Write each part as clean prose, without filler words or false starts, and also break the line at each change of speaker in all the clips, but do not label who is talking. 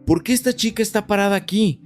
¿Por qué esta chica está parada aquí?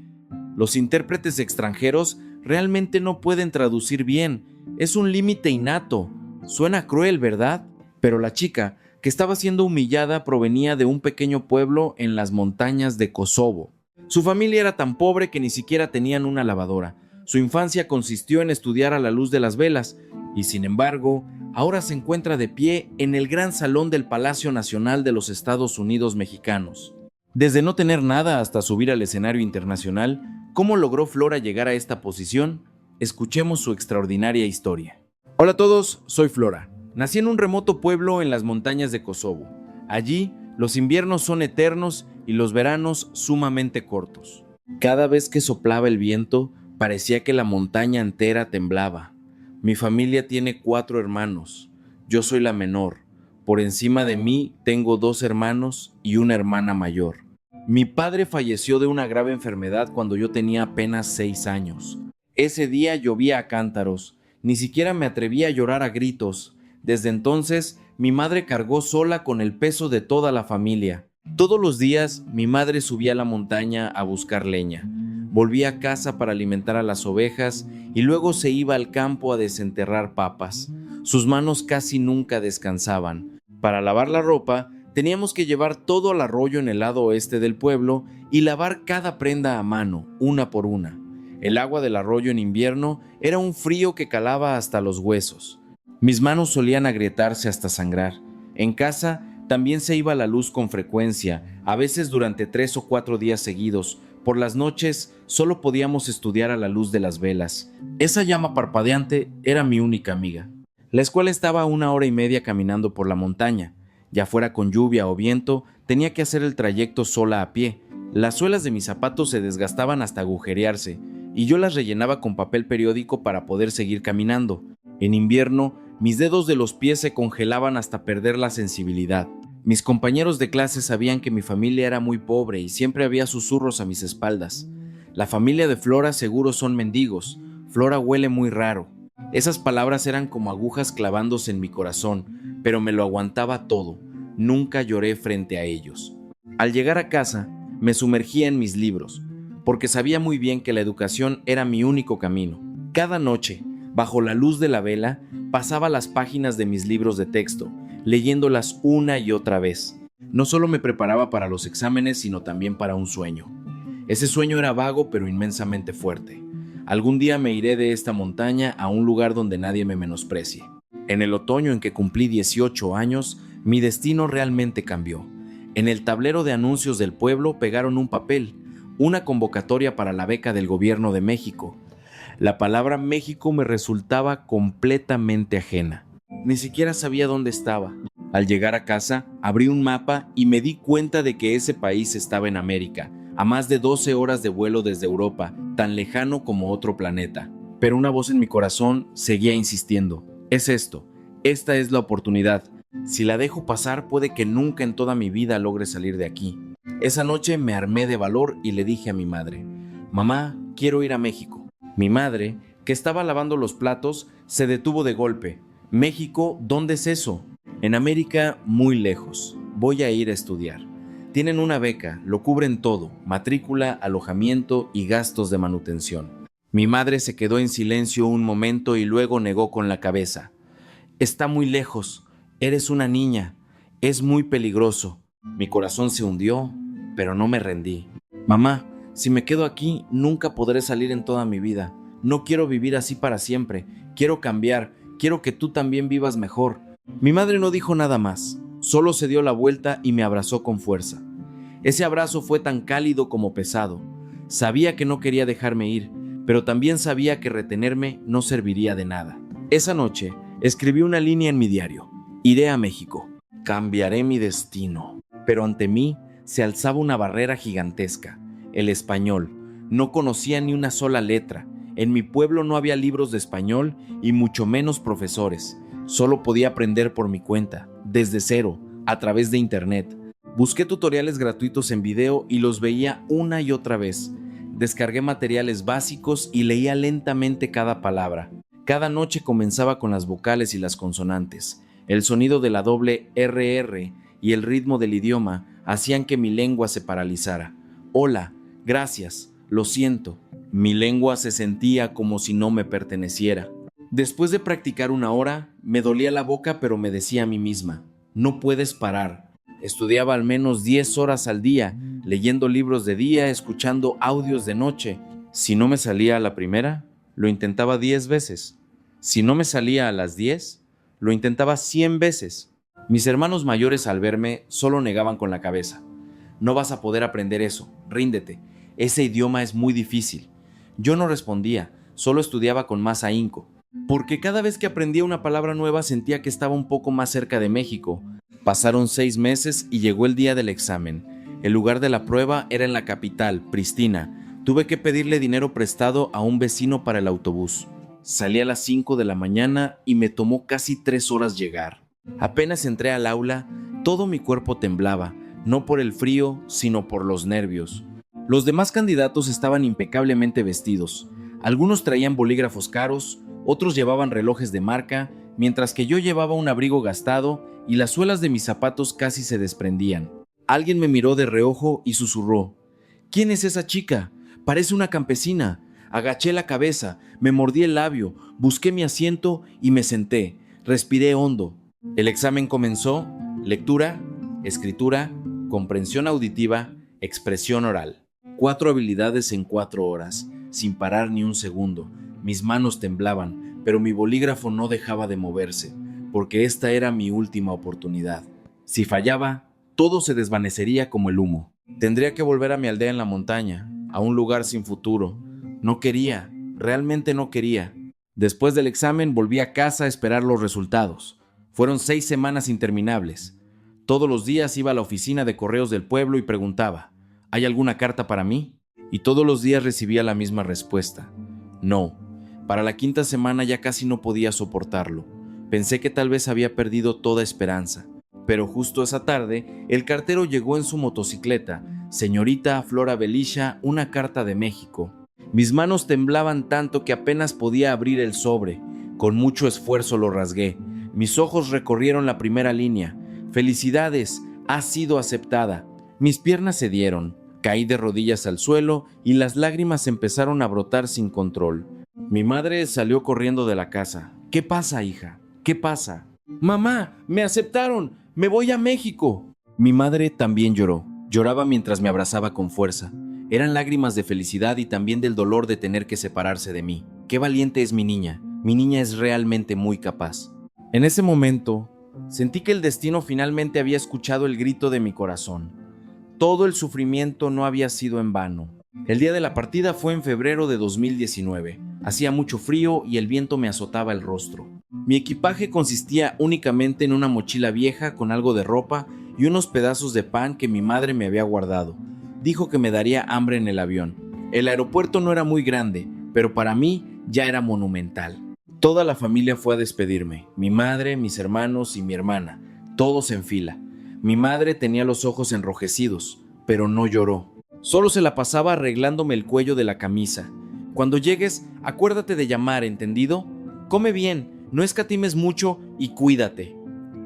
Los intérpretes extranjeros realmente no pueden traducir bien. Es un límite innato. Suena cruel, ¿verdad? Pero la chica, que estaba siendo humillada, provenía de un pequeño pueblo en las montañas de Kosovo. Su familia era tan pobre que ni siquiera tenían una lavadora. Su infancia consistió en estudiar a la luz de las velas, y sin embargo, ahora se encuentra de pie en el gran salón del Palacio Nacional de los Estados Unidos Mexicanos. Desde no tener nada hasta subir al escenario internacional, ¿cómo logró Flora llegar a esta posición? Escuchemos su extraordinaria historia. Hola a todos, soy Flora. Nací en un remoto pueblo en las montañas de Kosovo. Allí, los inviernos son eternos y los veranos sumamente cortos. Cada vez que soplaba el viento, parecía que la montaña entera temblaba. Mi familia tiene 4 hermanos. Yo soy la menor. Por encima de mí tengo 2 hermanos y una hermana mayor. Mi padre falleció de una grave enfermedad cuando yo tenía apenas 6 años. Ese día llovía a cántaros. Ni siquiera me atrevía a llorar a gritos. Desde entonces, mi madre cargó sola con el peso de toda la familia. Todos los días, mi madre subía a la montaña a buscar leña. Volvía a casa para alimentar a las ovejas y luego se iba al campo a desenterrar papas. Sus manos casi nunca descansaban. Para lavar la ropa, teníamos que llevar todo al arroyo en el lado oeste del pueblo y lavar cada prenda a mano, una por una. El agua del arroyo en invierno era un frío que calaba hasta los huesos. Mis manos solían agrietarse hasta sangrar. En casa también se iba la luz con frecuencia, a veces durante 3 o 4 días seguidos. Por las noches solo podíamos estudiar a la luz de las velas. Esa llama parpadeante era mi única amiga. La escuela estaba a 1 hora y media caminando por la montaña. Ya fuera con lluvia o viento, tenía que hacer el trayecto sola a pie. Las suelas de mis zapatos se desgastaban hasta agujerearse, y yo las rellenaba con papel periódico para poder seguir caminando. En invierno, mis dedos de los pies se congelaban hasta perder la sensibilidad. Mis compañeros de clase sabían que mi familia era muy pobre y siempre había susurros a mis espaldas. La familia de Flora seguro son mendigos. Flora huele muy raro. Esas palabras eran como agujas clavándose en mi corazón, pero me lo aguantaba todo. Nunca lloré frente a ellos. Al llegar a casa, me sumergía en mis libros, porque sabía muy bien que la educación era mi único camino. Cada noche, bajo la luz de la vela, pasaba las páginas de mis libros de texto, leyéndolas una y otra vez. No solo me preparaba para los exámenes, sino también para un sueño. Ese sueño era vago pero inmensamente fuerte. Algún día me iré de esta montaña a un lugar donde nadie me menosprecie. En el otoño en que cumplí 18 años, mi destino realmente cambió. En el tablero de anuncios del pueblo pegaron un papel, una convocatoria para la beca del gobierno de México. La palabra México me resultaba completamente ajena. Ni siquiera sabía dónde estaba. Al llegar a casa, abrí un mapa y me di cuenta de que ese país estaba en América, a más de 12 horas de vuelo desde Europa, tan lejano como otro planeta. Pero una voz en mi corazón seguía insistiendo. Es esto, esta es la oportunidad. Si la dejo pasar, puede que nunca en toda mi vida logre salir de aquí. Esa noche me armé de valor y le dije a mi madre: «Mamá, quiero ir a México». Mi madre, que estaba lavando los platos, se detuvo de golpe. «México, ¿dónde es eso?» «En América, muy lejos. Voy a ir a estudiar. Tienen una beca, lo cubren todo, matrícula, alojamiento y gastos de manutención». Mi madre se quedó en silencio un momento y luego negó con la cabeza. «Está muy lejos. Eres una niña. Es muy peligroso». Mi corazón se hundió, pero no me rendí. «Mamá, si me quedo aquí, nunca podré salir en toda mi vida. No quiero vivir así para siempre. Quiero cambiar. Quiero que tú también vivas mejor». Mi madre no dijo nada más. Solo se dio la vuelta y me abrazó con fuerza. Ese abrazo fue tan cálido como pesado. Sabía que no quería dejarme ir, pero también sabía que retenerme no serviría de nada. Esa noche, escribí una línea en mi diario: «Iré a México. Cambiaré mi destino». Pero ante mí se alzaba una barrera gigantesca: el español. No conocía ni una sola letra. En mi pueblo no había libros de español y mucho menos profesores. Solo podía aprender por mi cuenta, desde cero, a través de internet. Busqué tutoriales gratuitos en video y los veía una y otra vez. Descargué materiales básicos y leía lentamente cada palabra. Cada noche comenzaba con las vocales y las consonantes. El sonido de la doble RR y el ritmo del idioma hacían que mi lengua se paralizara. Hola, gracias, lo siento. Mi lengua se sentía como si no me perteneciera. Después de practicar 1 hora, me dolía la boca, pero me decía a mí misma, no puedes parar. Estudiaba al menos 10 horas al día, leyendo libros de día, escuchando audios de noche. Si no me salía a la primera, lo intentaba 10 veces. Si no me salía a las 10, lo intentaba 100 veces. Mis hermanos mayores al verme solo negaban con la cabeza. No vas a poder aprender eso, ríndete. Ese idioma es muy difícil. Yo no respondía, solo estudiaba con más ahínco, porque cada vez que aprendía una palabra nueva sentía que estaba un poco más cerca de México. Pasaron 6 meses y llegó el día del examen. El lugar de la prueba era en la capital, Pristina. Tuve que pedirle dinero prestado a un vecino para el autobús. Salí a las 5 de la mañana y me tomó casi 3 horas llegar. Apenas entré al aula, todo mi cuerpo temblaba, no por el frío, sino por los nervios. Los demás candidatos estaban impecablemente vestidos. Algunos traían bolígrafos caros, otros llevaban relojes de marca, mientras que yo llevaba un abrigo gastado y las suelas de mis zapatos casi se desprendían. Alguien me miró de reojo y susurró, ¿quién es esa chica? Parece una campesina. Agaché la cabeza, me mordí el labio, busqué mi asiento y me senté. Respiré hondo. El examen comenzó: lectura, escritura, comprensión auditiva, expresión oral. 4 habilidades en 4 horas, sin parar ni un segundo. Mis manos temblaban, pero mi bolígrafo no dejaba de moverse, porque esta era mi última oportunidad. Si fallaba, todo se desvanecería como el humo. Tendría que volver a mi aldea en la montaña, a un lugar sin futuro. No quería, realmente no quería. Después del examen volví a casa a esperar los resultados. Fueron 6 semanas interminables. Todos los días iba a la oficina de correos del pueblo y preguntaba, ¿hay alguna carta para mí? Y todos los días recibía la misma respuesta, no. Para la 5ª semana ya casi no podía soportarlo. Pensé que tal vez había perdido toda esperanza. Pero justo esa tarde, el cartero llegó en su motocicleta. Señorita Flora Belisha, una carta de México. Mis manos temblaban tanto que apenas podía abrir el sobre. Con mucho esfuerzo lo rasgué. Mis ojos recorrieron la primera línea. Felicidades, has sido aceptada. Mis piernas cedieron. Caí de rodillas al suelo y las lágrimas empezaron a brotar sin control. Mi madre salió corriendo de la casa. ¿Qué pasa, hija? ¿Qué pasa? ¡Mamá! ¡Me aceptaron! ¡Me voy a México! Mi madre también lloró. Lloraba mientras me abrazaba con fuerza. Eran lágrimas de felicidad y también del dolor de tener que separarse de mí. ¡Qué valiente es mi niña! Mi niña es realmente muy capaz. En ese momento, sentí que el destino finalmente había escuchado el grito de mi corazón. Todo el sufrimiento no había sido en vano. El día de la partida fue en febrero de 2019. Hacía mucho frío y el viento me azotaba el rostro. Mi equipaje consistía únicamente en una mochila vieja con algo de ropa y unos pedazos de pan que mi madre me había guardado. Dijo que me daría hambre en el avión. El aeropuerto no era muy grande, pero para mí ya era monumental. Toda la familia fue a despedirme, mi madre, mis hermanos y mi hermana, todos en fila. Mi madre tenía los ojos enrojecidos, pero no lloró. Solo se la pasaba arreglándome el cuello de la camisa. Cuando llegues, acuérdate de llamar, ¿entendido? Come bien, no escatimes mucho y cuídate.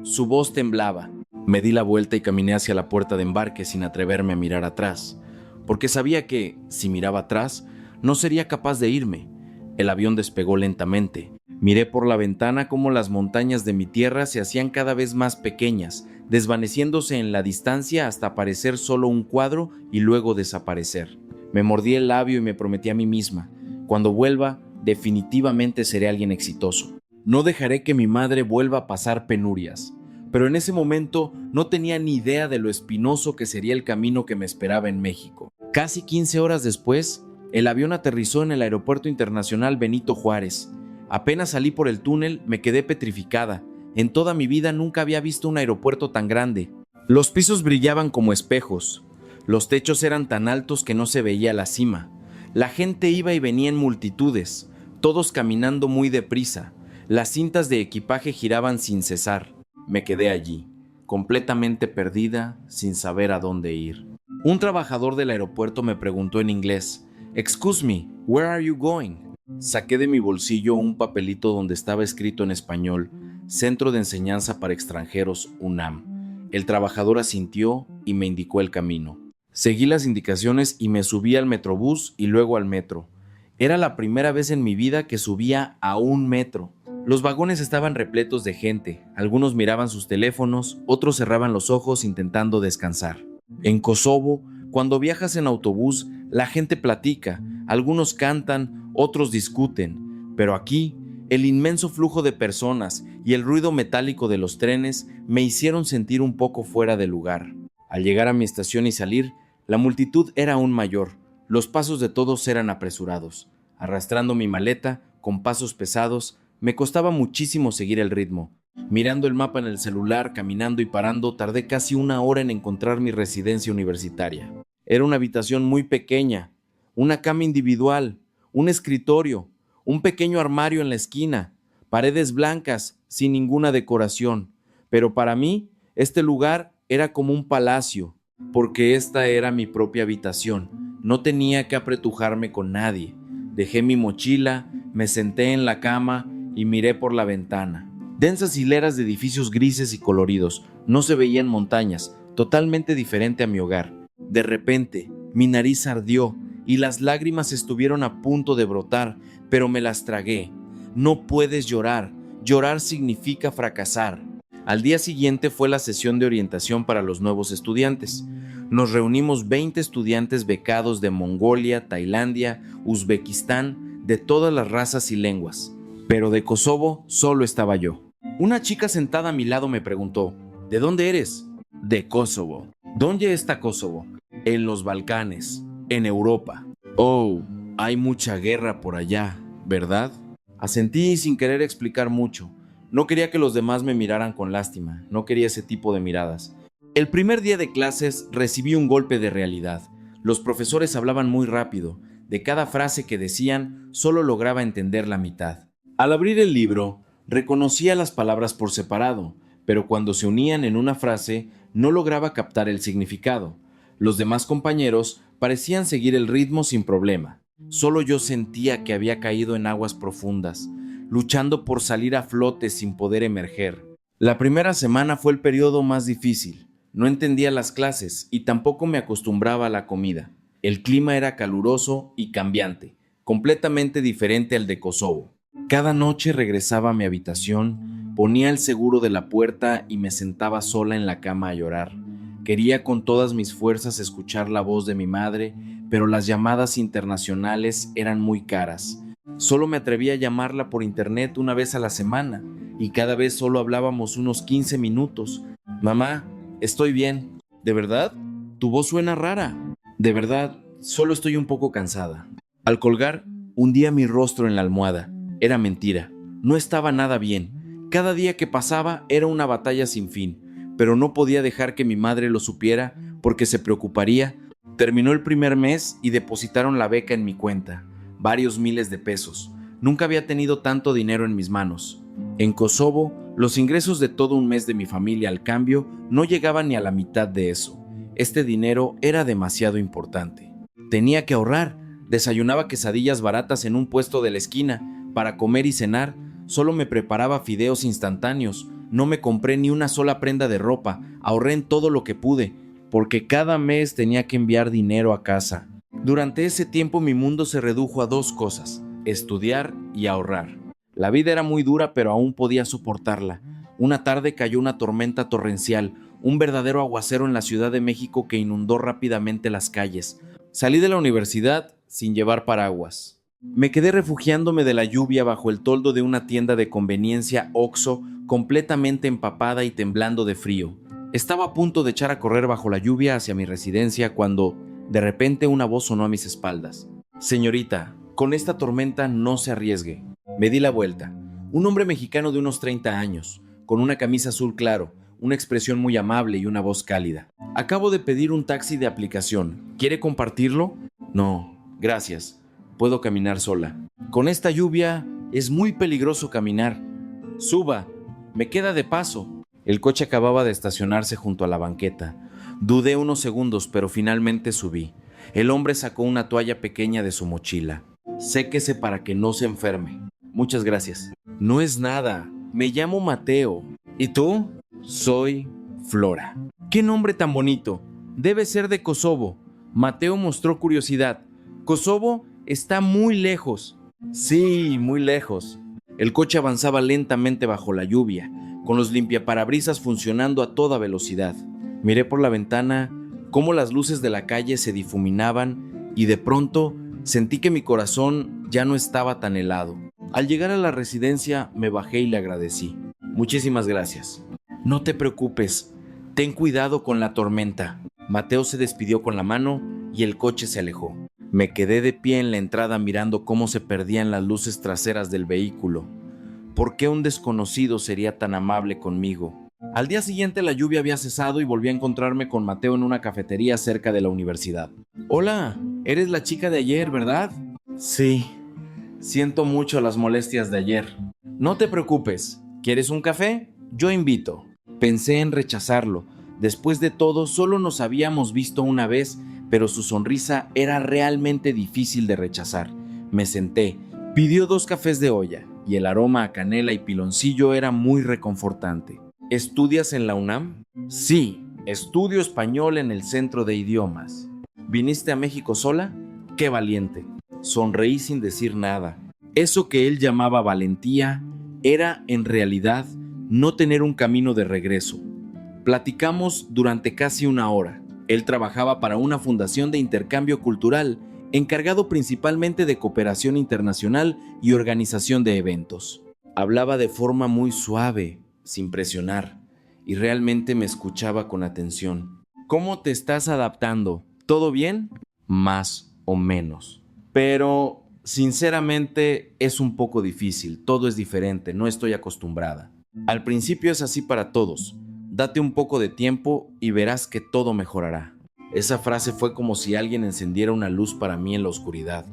Su voz temblaba. Me di la vuelta y caminé hacia la puerta de embarque sin atreverme a mirar atrás, porque sabía que, si miraba atrás, no sería capaz de irme. El avión despegó lentamente. Miré por la ventana cómo las montañas de mi tierra se hacían cada vez más pequeñas, desvaneciéndose en la distancia hasta aparecer solo un cuadro y luego desaparecer. Me mordí el labio y me prometí a mí misma, cuando vuelva, definitivamente seré alguien exitoso. No dejaré que mi madre vuelva a pasar penurias. Pero en ese momento no tenía ni idea de lo espinoso que sería el camino que me esperaba en México. Casi 15 horas después, el avión aterrizó en el Aeropuerto Internacional Benito Juárez. Apenas salí por el túnel, me quedé petrificada. En toda mi vida nunca había visto un aeropuerto tan grande. Los pisos brillaban como espejos. Los techos eran tan altos que no se veía la cima. La gente iba y venía en multitudes, todos caminando muy deprisa. Las cintas de equipaje giraban sin cesar. Me quedé allí, completamente perdida, sin saber a dónde ir. Un trabajador del aeropuerto me preguntó en inglés, "Excuse me, where are you going?" Saqué de mi bolsillo un papelito donde estaba escrito en español, Centro de Enseñanza para Extranjeros UNAM. El trabajador asintió y me indicó el camino. Seguí las indicaciones y me subí al metrobús y luego al metro. Era la primera vez en mi vida que subía a un metro. Los vagones estaban repletos de gente. Algunos miraban sus teléfonos, otros cerraban los ojos intentando descansar. En Kosovo, cuando viajas en autobús, la gente platica, algunos cantan, otros discuten. Pero aquí, el inmenso flujo de personas y el ruido metálico de los trenes me hicieron sentir un poco fuera de lugar. Al llegar a mi estación y salir, la multitud era aún mayor. Los pasos de todos eran apresurados. Arrastrando mi maleta, con pasos pesados, me costaba muchísimo seguir el ritmo. Mirando el mapa en el celular, caminando y parando, tardé casi una hora en encontrar mi residencia universitaria. Era una habitación muy pequeña, una cama individual, un escritorio, un pequeño armario en la esquina, paredes blancas, sin ninguna decoración. Pero para mí, este lugar era como un palacio, porque esta era mi propia habitación. No tenía que apretujarme con nadie. Dejé mi mochila, me senté en la cama y miré por la ventana. Densas hileras de edificios grises y coloridos. No se veían montañas, totalmente diferente a mi hogar. De repente, mi nariz ardió y las lágrimas estuvieron a punto de brotar, pero me las tragué. No puedes llorar. Llorar significa fracasar. Al día siguiente fue la sesión de orientación para los nuevos estudiantes. Nos reunimos 20 estudiantes becados de Mongolia, Tailandia, Uzbekistán, de todas las razas y lenguas. Pero de Kosovo solo estaba yo. Una chica sentada a mi lado me preguntó, ¿de dónde eres? De Kosovo. ¿Dónde está Kosovo? En los Balcanes, en Europa. Oh, hay mucha guerra por allá, ¿verdad? Asentí sin querer explicar mucho. No quería que los demás me miraran con lástima, no quería ese tipo de miradas. El primer día de clases recibí un golpe de realidad. Los profesores hablaban muy rápido. De cada frase que decían, solo lograba entender la mitad. Al abrir el libro, reconocía las palabras por separado, pero cuando se unían en una frase, no lograba captar el significado. Los demás compañeros parecían seguir el ritmo sin problema. Solo yo sentía que había caído en aguas profundas, luchando por salir a flote sin poder emerger. La primera semana fue el periodo más difícil. No entendía las clases y tampoco me acostumbraba a la comida. El clima era caluroso y cambiante, completamente diferente al de Kosovo. Cada noche regresaba a mi habitación, ponía el seguro de la puerta y me sentaba sola en la cama a llorar. Quería con todas mis fuerzas escuchar la voz de mi madre, pero las llamadas internacionales eran muy caras. Solo me atrevía a llamarla por internet una vez a la semana, y cada vez solo hablábamos unos 15 minutos. Mamá, estoy bien. ¿De verdad? Tu voz suena rara. De verdad, solo estoy un poco cansada. Al colgar, hundía mi rostro en la almohada. Era mentira. No estaba nada bien. Cada día que pasaba era una batalla sin fin, pero no podía dejar que mi madre lo supiera porque se preocuparía. Terminó el primer mes y depositaron la beca en mi cuenta. Varios miles de pesos. Nunca había tenido tanto dinero en mis manos. En Kosovo, los ingresos de todo un mes de mi familia al cambio no llegaban ni a la mitad de eso. Este dinero era demasiado importante. Tenía que ahorrar. Desayunaba quesadillas baratas en un puesto de la esquina. Para comer y cenar, solo me preparaba fideos instantáneos. No me compré ni una sola prenda de ropa. Ahorré en todo lo que pude, porque cada mes tenía que enviar dinero a casa. Durante ese tiempo mi mundo se redujo a dos cosas: estudiar y ahorrar. La vida era muy dura, pero aún podía soportarla. Una tarde cayó una tormenta torrencial, un verdadero aguacero en la Ciudad de México que inundó rápidamente las calles. Salí de la universidad sin llevar paraguas. Me quedé refugiándome de la lluvia bajo el toldo de una tienda de conveniencia Oxxo, completamente empapada y temblando de frío. Estaba a punto de echar a correr bajo la lluvia hacia mi residencia cuando, de repente, una voz sonó a mis espaldas. Señorita, con esta tormenta no se arriesgue. Me di la vuelta. Un hombre mexicano de unos 30 años, con una camisa azul claro, una expresión muy amable y una voz cálida. Acabo de pedir un taxi de aplicación. ¿Quiere compartirlo? No, gracias. Puedo caminar sola. Con esta lluvia es muy peligroso caminar. Suba, me queda de paso. El coche acababa de estacionarse junto a la banqueta. Dudé unos segundos, pero finalmente subí. El hombre sacó una toalla pequeña de su mochila. Séquese para que no se enferme. Muchas gracias. No es nada. Me llamo Mateo. ¿Y tú? Soy Flora. ¡Qué nombre tan bonito! Debe ser de Kosovo. Mateo mostró curiosidad. Kosovo está muy lejos. Sí, muy lejos. El coche avanzaba lentamente bajo la lluvia, con los limpiaparabrisas funcionando a toda velocidad. Miré por la ventana cómo las luces de la calle se difuminaban y de pronto sentí que mi corazón ya no estaba tan helado. Al llegar a la residencia me bajé y le agradecí. Muchísimas gracias. No te preocupes, ten cuidado con la tormenta. Mateo se despidió con la mano y el coche se alejó. Me quedé de pie en la entrada mirando cómo se perdían las luces traseras del vehículo. ¿Por qué un desconocido sería tan amable conmigo? Al día siguiente la lluvia había cesado y volví a encontrarme con Mateo en una cafetería cerca de la universidad. Hola, eres la chica de ayer, ¿verdad? Sí, siento mucho las molestias de ayer. No te preocupes, ¿quieres un café? Yo invito. Pensé en rechazarlo. Después de todo, solo nos habíamos visto una vez, pero su sonrisa era realmente difícil de rechazar. Me senté, pidió 2 cafés de olla y el aroma a canela y piloncillo era muy reconfortante. ¿Estudias en la UNAM? Sí, estudio español en el Centro de Idiomas. ¿Viniste a México sola? ¡Qué valiente! Sonreí sin decir nada. Eso que él llamaba valentía era, en realidad, no tener un camino de regreso. Platicamos durante casi 1 hora. Él trabajaba para una fundación de intercambio cultural, encargado principalmente de cooperación internacional y organización de eventos. Hablaba de forma muy suave, sin presionar, y realmente me escuchaba con atención. ¿Cómo te estás adaptando? ¿Todo bien? Más o menos. Pero, sinceramente, es un poco difícil. Todo es diferente, no estoy acostumbrada. Al principio es así para todos. Date un poco de tiempo y verás que todo mejorará. Esa frase fue como si alguien encendiera una luz para mí en la oscuridad.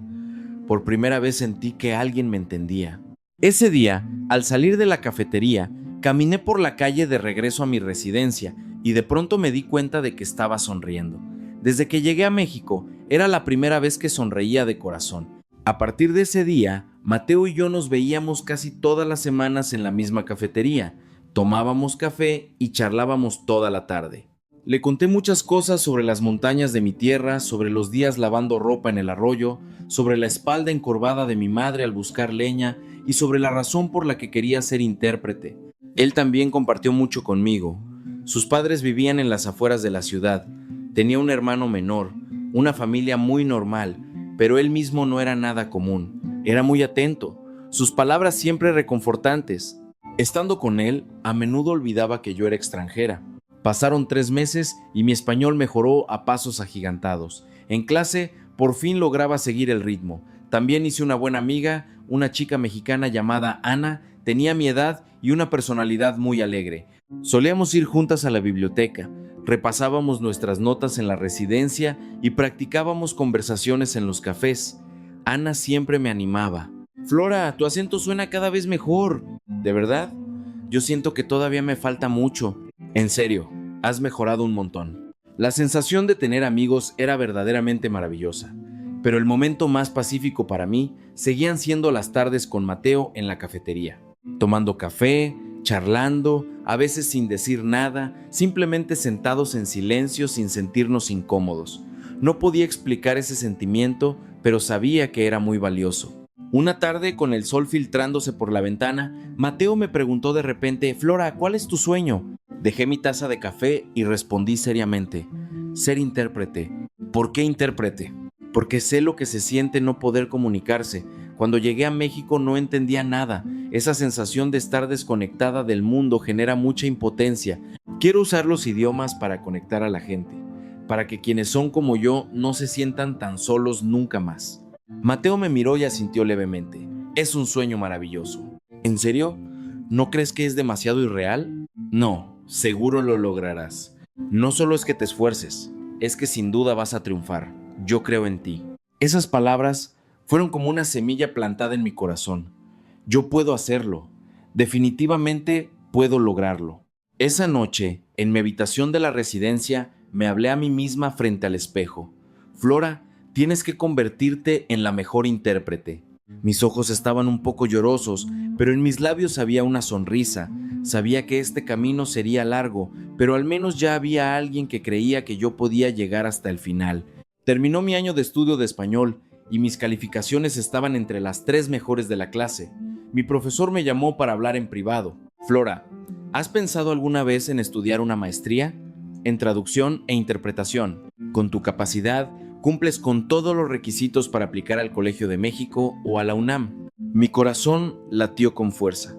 Por primera vez sentí que alguien me entendía. Ese día, al salir de la cafetería, caminé por la calle de regreso a mi residencia y de pronto me di cuenta de que estaba sonriendo. Desde que llegué a México, era la primera vez que sonreía de corazón. A partir de ese día, Mateo y yo nos veíamos casi todas las semanas en la misma cafetería. Tomábamos café y charlábamos toda la tarde. Le conté muchas cosas sobre las montañas de mi tierra, sobre los días lavando ropa en el arroyo, sobre la espalda encorvada de mi madre al buscar leña y sobre la razón por la que quería ser intérprete. Él también compartió mucho conmigo. Sus padres vivían en las afueras de la ciudad. Tenía un hermano menor, una familia muy normal, pero él mismo no era nada común. Era muy atento, sus palabras siempre reconfortantes. Estando con él, a menudo olvidaba que yo era extranjera. Pasaron 3 meses y mi español mejoró a pasos agigantados. En clase, por fin lograba seguir el ritmo. También hice una buena amiga, una chica mexicana llamada Ana, tenía mi edad y una personalidad muy alegre. Solíamos ir juntas a la biblioteca, repasábamos nuestras notas en la residencia y practicábamos conversaciones en los cafés. Ana siempre me animaba. Flora, tu acento suena cada vez mejor. ¿De verdad? Yo siento que todavía me falta mucho. En serio, has mejorado un montón. La sensación de tener amigos era verdaderamente maravillosa, pero el momento más pacífico para mí seguían siendo las tardes con Mateo en la cafetería, tomando café, charlando, a veces sin decir nada, simplemente sentados en silencio sin sentirnos incómodos. No podía explicar ese sentimiento, pero sabía que era muy valioso. Una tarde, con el sol filtrándose por la ventana, Mateo me preguntó de repente: Flora, ¿cuál es tu sueño? Dejé mi taza de café y respondí seriamente: ser intérprete. ¿Por qué intérprete? Porque sé lo que se siente no poder comunicarse. Cuando llegué a México no entendía nada. Esa sensación de estar desconectada del mundo genera mucha impotencia. Quiero usar los idiomas para conectar a la gente, para que quienes son como yo no se sientan tan solos nunca más. Mateo me miró y asintió levemente. Es un sueño maravilloso. ¿En serio? ¿No crees que es demasiado irreal? No, seguro lo lograrás. No solo es que te esfuerces, es que sin duda vas a triunfar. Yo creo en ti. Esas palabras fueron como una semilla plantada en mi corazón. Yo puedo hacerlo. Definitivamente puedo lograrlo. Esa noche, en mi habitación de la residencia, me hablé a mí misma frente al espejo. Flora, tienes que convertirte en la mejor intérprete. Mis ojos estaban un poco llorosos, pero en mis labios había una sonrisa. Sabía que este camino sería largo, pero al menos ya había alguien que creía que yo podía llegar hasta el final. Terminó mi año de estudio de español y mis calificaciones estaban entre las 3 mejores de la clase. Mi profesor me llamó para hablar en privado. Flora, ¿has pensado alguna vez en estudiar una maestría en traducción e interpretación? Con tu capacidad, cumples con todos los requisitos para aplicar al Colegio de México o a la UNAM. Mi corazón latió con fuerza.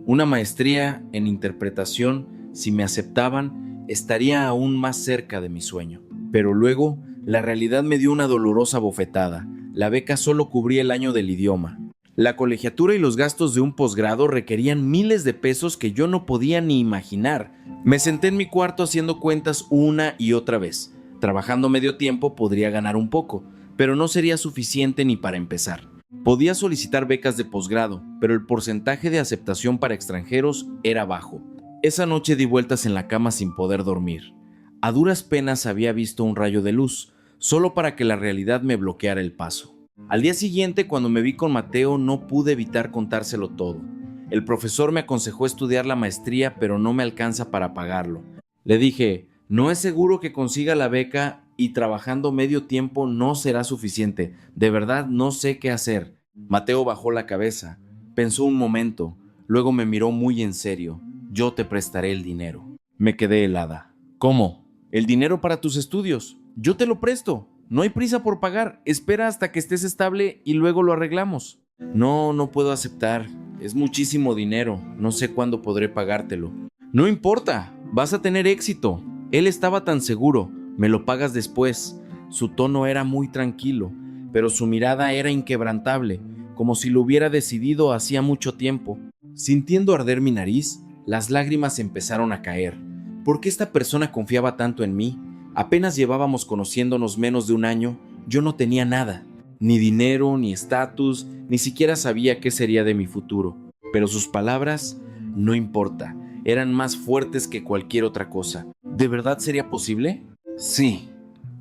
Una maestría en interpretación, si me aceptaban, estaría aún más cerca de mi sueño. Pero luego, la realidad me dio una dolorosa bofetada. La beca solo cubría el año del idioma. La colegiatura y los gastos de un posgrado requerían miles de pesos que yo no podía ni imaginar. Me senté en mi cuarto haciendo cuentas una y otra vez. Trabajando medio tiempo podría ganar un poco, pero no sería suficiente ni para empezar. Podía solicitar becas de posgrado, pero el porcentaje de aceptación para extranjeros era bajo. Esa noche di vueltas en la cama sin poder dormir. A duras penas había visto un rayo de luz, solo para que la realidad me bloqueara el paso. Al día siguiente, cuando me vi con Mateo, no pude evitar contárselo todo. El profesor me aconsejó estudiar la maestría, pero no me alcanza para pagarlo. Le dije, no es seguro que consiga la beca y trabajando medio tiempo no será suficiente. De verdad no sé qué hacer. Mateo bajó la cabeza, pensó un momento, luego me miró muy en serio. Yo te prestaré el dinero. Me quedé helada. ¿Cómo? ¿El dinero para tus estudios? Yo te lo presto. No hay prisa por pagar. Espera hasta que estés estable y luego lo arreglamos. No puedo aceptar. Es muchísimo dinero. No sé cuándo podré pagártelo. No importa. Vas a tener éxito. Él estaba tan seguro. Me lo pagas después. Su tono era muy tranquilo, pero su mirada era inquebrantable, como si lo hubiera decidido hacía mucho tiempo. Sintiendo arder mi nariz, las lágrimas empezaron a caer. ¿Por qué esta persona confiaba tanto en mí? Apenas llevábamos conociéndonos menos de un año, yo no tenía nada. Ni dinero, ni estatus, ni siquiera sabía qué sería de mi futuro. Pero sus palabras, no importa, eran más fuertes que cualquier otra cosa. ¿De verdad sería posible? Sí,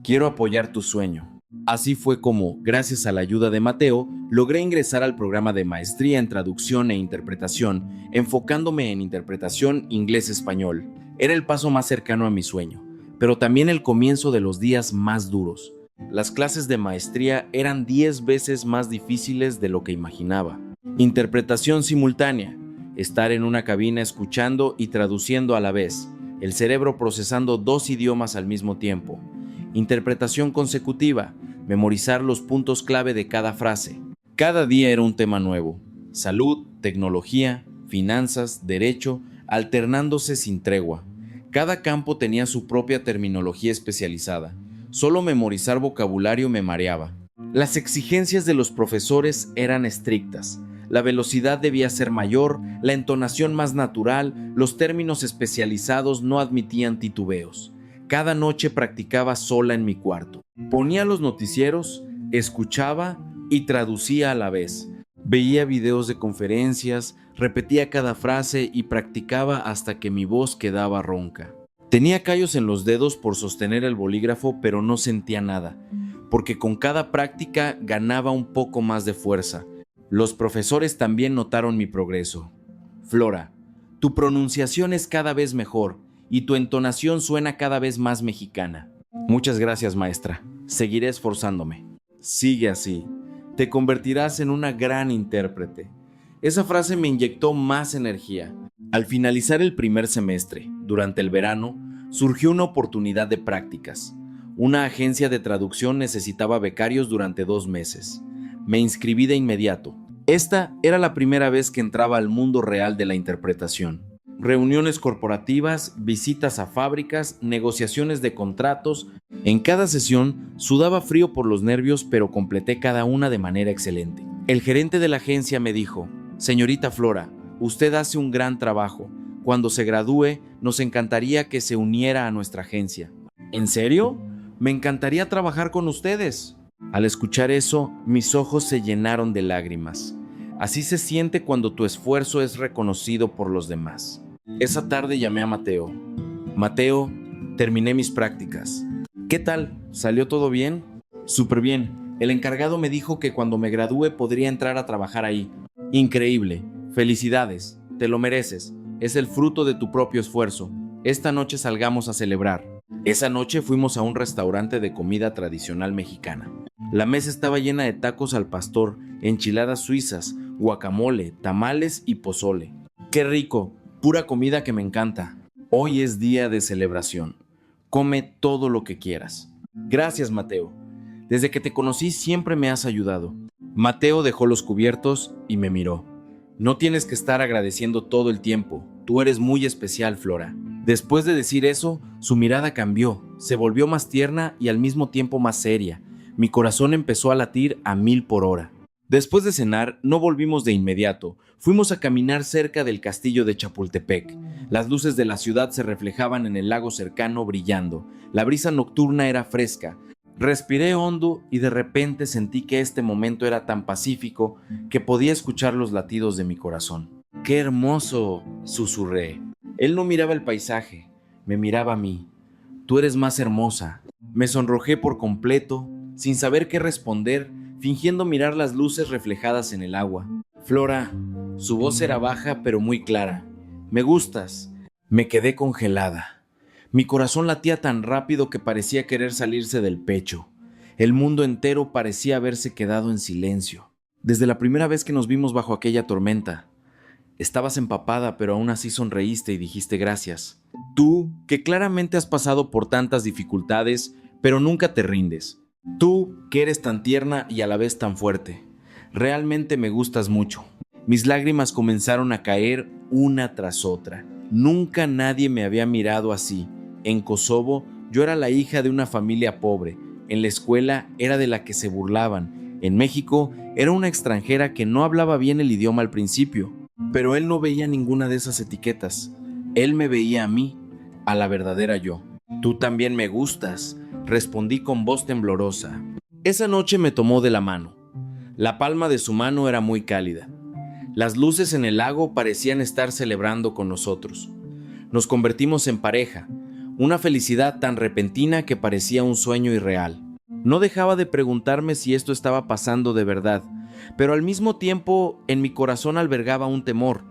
quiero apoyar tu sueño. Así fue como, gracias a la ayuda de Mateo, logré ingresar al programa de maestría en traducción e interpretación, enfocándome en interpretación inglés-español. Era el paso más cercano a mi sueño, pero también el comienzo de los días más duros. Las clases de maestría eran 10 veces más difíciles de lo que imaginaba. Interpretación simultánea, estar en una cabina escuchando y traduciendo a la vez, el cerebro procesando 2 idiomas al mismo tiempo. Interpretación consecutiva, memorizar los puntos clave de cada frase. Cada día era un tema nuevo: salud, tecnología, finanzas, derecho, alternándose sin tregua. Cada campo tenía su propia terminología especializada. Solo memorizar vocabulario me mareaba. Las exigencias de los profesores eran estrictas. La velocidad debía ser mayor, la entonación más natural, los términos especializados no admitían titubeos. Cada noche practicaba sola en mi cuarto. Ponía los noticieros, escuchaba y traducía a la vez. Veía videos de conferencias, repetía cada frase y practicaba hasta que mi voz quedaba ronca. Tenía callos en los dedos por sostener el bolígrafo, pero no sentía nada, porque con cada práctica ganaba un poco más de fuerza. Los profesores también notaron mi progreso. Flora, tu pronunciación es cada vez mejor y tu entonación suena cada vez más mexicana. Muchas gracias, maestra. Seguiré esforzándome. Sigue así. Te convertirás en una gran intérprete. Esa frase me inyectó más energía. Al finalizar el primer semestre, durante el verano, surgió una oportunidad de prácticas. Una agencia de traducción necesitaba becarios durante 2 meses. Me inscribí de inmediato. Esta era la primera vez que entraba al mundo real de la interpretación. Reuniones corporativas, visitas a fábricas, negociaciones de contratos. En cada sesión sudaba frío por los nervios, pero completé cada una de manera excelente. El gerente de la agencia me dijo: «Señorita Flora, usted hace un gran trabajo. Cuando se gradúe, nos encantaría que se uniera a nuestra agencia». ¿En serio? Me encantaría trabajar con ustedes. Al escuchar eso, mis ojos se llenaron de lágrimas. Así se siente cuando tu esfuerzo es reconocido por los demás. Esa tarde llamé a Mateo. Mateo, terminé mis prácticas. ¿Qué tal? ¿Salió todo bien? Súper bien. El encargado me dijo que cuando me gradúe podría entrar a trabajar ahí. Increíble. Felicidades. Te lo mereces. Es el fruto de tu propio esfuerzo. Esta noche salgamos a celebrar. Esa noche fuimos a un restaurante de comida tradicional mexicana. La mesa estaba llena de tacos al pastor, enchiladas suizas, guacamole, tamales y pozole. ¡Qué rico! Pura comida que me encanta. Hoy es día de celebración. Come todo lo que quieras. Gracias, Mateo. Desde que te conocí siempre me has ayudado. Mateo dejó los cubiertos y me miró. No tienes que estar agradeciendo todo el tiempo. Tú eres muy especial, Flora. Después de decir eso, su mirada cambió. Se volvió más tierna y al mismo tiempo más seria. Mi corazón empezó a latir a 1000 por hora. Después de cenar, no volvimos de inmediato. Fuimos a caminar cerca del castillo de Chapultepec. Las luces de la ciudad se reflejaban en el lago cercano brillando. La brisa nocturna era fresca. Respiré hondo y de repente sentí que este momento era tan pacífico que podía escuchar los latidos de mi corazón. ¡Qué hermoso!, susurré. Él no miraba el paisaje, me miraba a mí. Tú eres más hermosa. Me sonrojé por completo, sin saber qué responder, fingiendo mirar las luces reflejadas en el agua. Flora, su voz era baja pero muy clara. Me gustas. Me quedé congelada. Mi corazón latía tan rápido que parecía querer salirse del pecho. El mundo entero parecía haberse quedado en silencio. Desde la primera vez que nos vimos bajo aquella tormenta. Estabas empapada, pero aún así sonreíste y dijiste gracias. Tú, que claramente has pasado por tantas dificultades, pero nunca te rindes. Tú, que eres tan tierna y a la vez tan fuerte. Realmente me gustas mucho. Mis lágrimas comenzaron a caer una tras otra. Nunca nadie me había mirado así. En Kosovo, yo era la hija de una familia pobre. En la escuela era de la que se burlaban. En México, era una extranjera que no hablaba bien el idioma al principio. Pero él no veía ninguna de esas etiquetas. Él me veía a mí, a la verdadera yo. Tú también me gustas, respondí con voz temblorosa. Esa noche me tomó de la mano. La palma de su mano era muy cálida. Las luces en el lago parecían estar celebrando con nosotros. Nos convertimos en pareja, una felicidad tan repentina que parecía un sueño irreal. No dejaba de preguntarme si esto estaba pasando de verdad, pero al mismo tiempo en mi corazón albergaba un temor.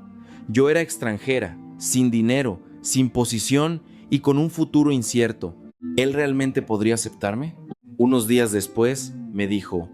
Yo era extranjera, sin dinero, sin posición y con un futuro incierto. ¿Él realmente podría aceptarme? Unos días después me dijo,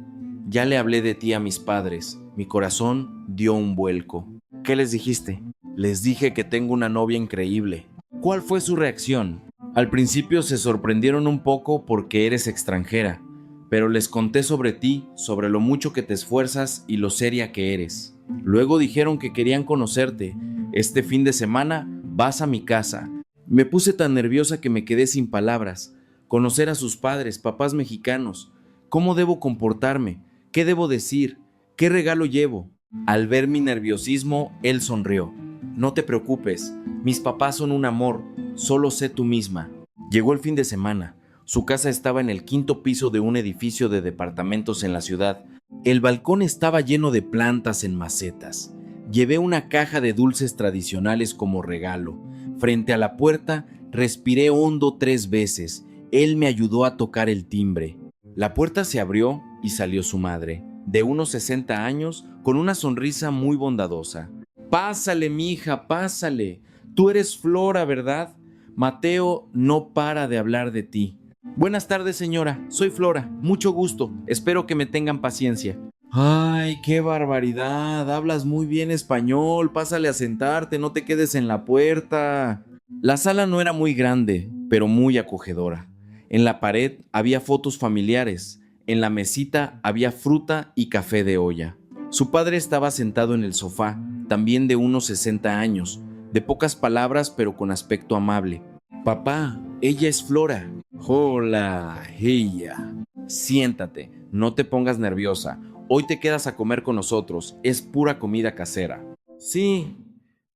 ya le hablé de ti a mis padres. Mi corazón dio un vuelco. ¿Qué les dijiste? Les dije que tengo una novia increíble. ¿Cuál fue su reacción? Al principio se sorprendieron un poco porque eres extranjera, pero les conté sobre ti, sobre lo mucho que te esfuerzas y lo seria que eres. Luego dijeron que querían conocerte. Este fin de semana vas a mi casa. Me puse tan nerviosa que me quedé sin palabras. Conocer a sus padres, papás mexicanos. ¿Cómo debo comportarme? ¿Qué debo decir? ¿Qué regalo llevo? Al ver mi nerviosismo, él sonrió. No te preocupes, mis papás son un amor, solo sé tú misma. Llegó el fin de semana. Su casa estaba en el 5º piso de un edificio de departamentos en la ciudad. El balcón estaba lleno de plantas en macetas. Llevé una caja de dulces tradicionales como regalo. Frente a la puerta, respiré hondo 3 veces. Él me ayudó a tocar el timbre. La puerta se abrió y salió su madre, de unos 60 años, con una sonrisa muy bondadosa. Pásale, mija, pásale. Tú eres Flora, ¿verdad? Mateo no para de hablar de ti. Buenas tardes, señora. Soy Flora. Mucho gusto. Espero que me tengan paciencia. Ay, qué barbaridad. Hablas muy bien español. Pásale a sentarte, no te quedes en la puerta. La sala no era muy grande, pero muy acogedora. En la pared había fotos familiares. En la mesita había fruta y café de olla. Su padre estaba sentado en el sofá, también de unos 60 años, de pocas palabras pero con aspecto amable. Papá, ella es Flora. Hola, ella. Siéntate, no te pongas nerviosa. Hoy te quedas a comer con nosotros, es pura comida casera. Sí,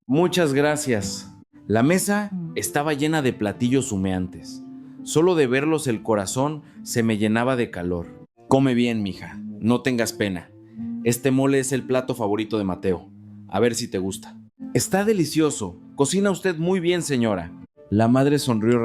muchas gracias. La mesa estaba llena de platillos humeantes. Solo de verlos el corazón se me llenaba de calor. Come bien, mija, no tengas pena. Este mole es el plato favorito de Mateo. A ver si te gusta. Está delicioso. Cocina usted muy bien, señora. La madre sonrió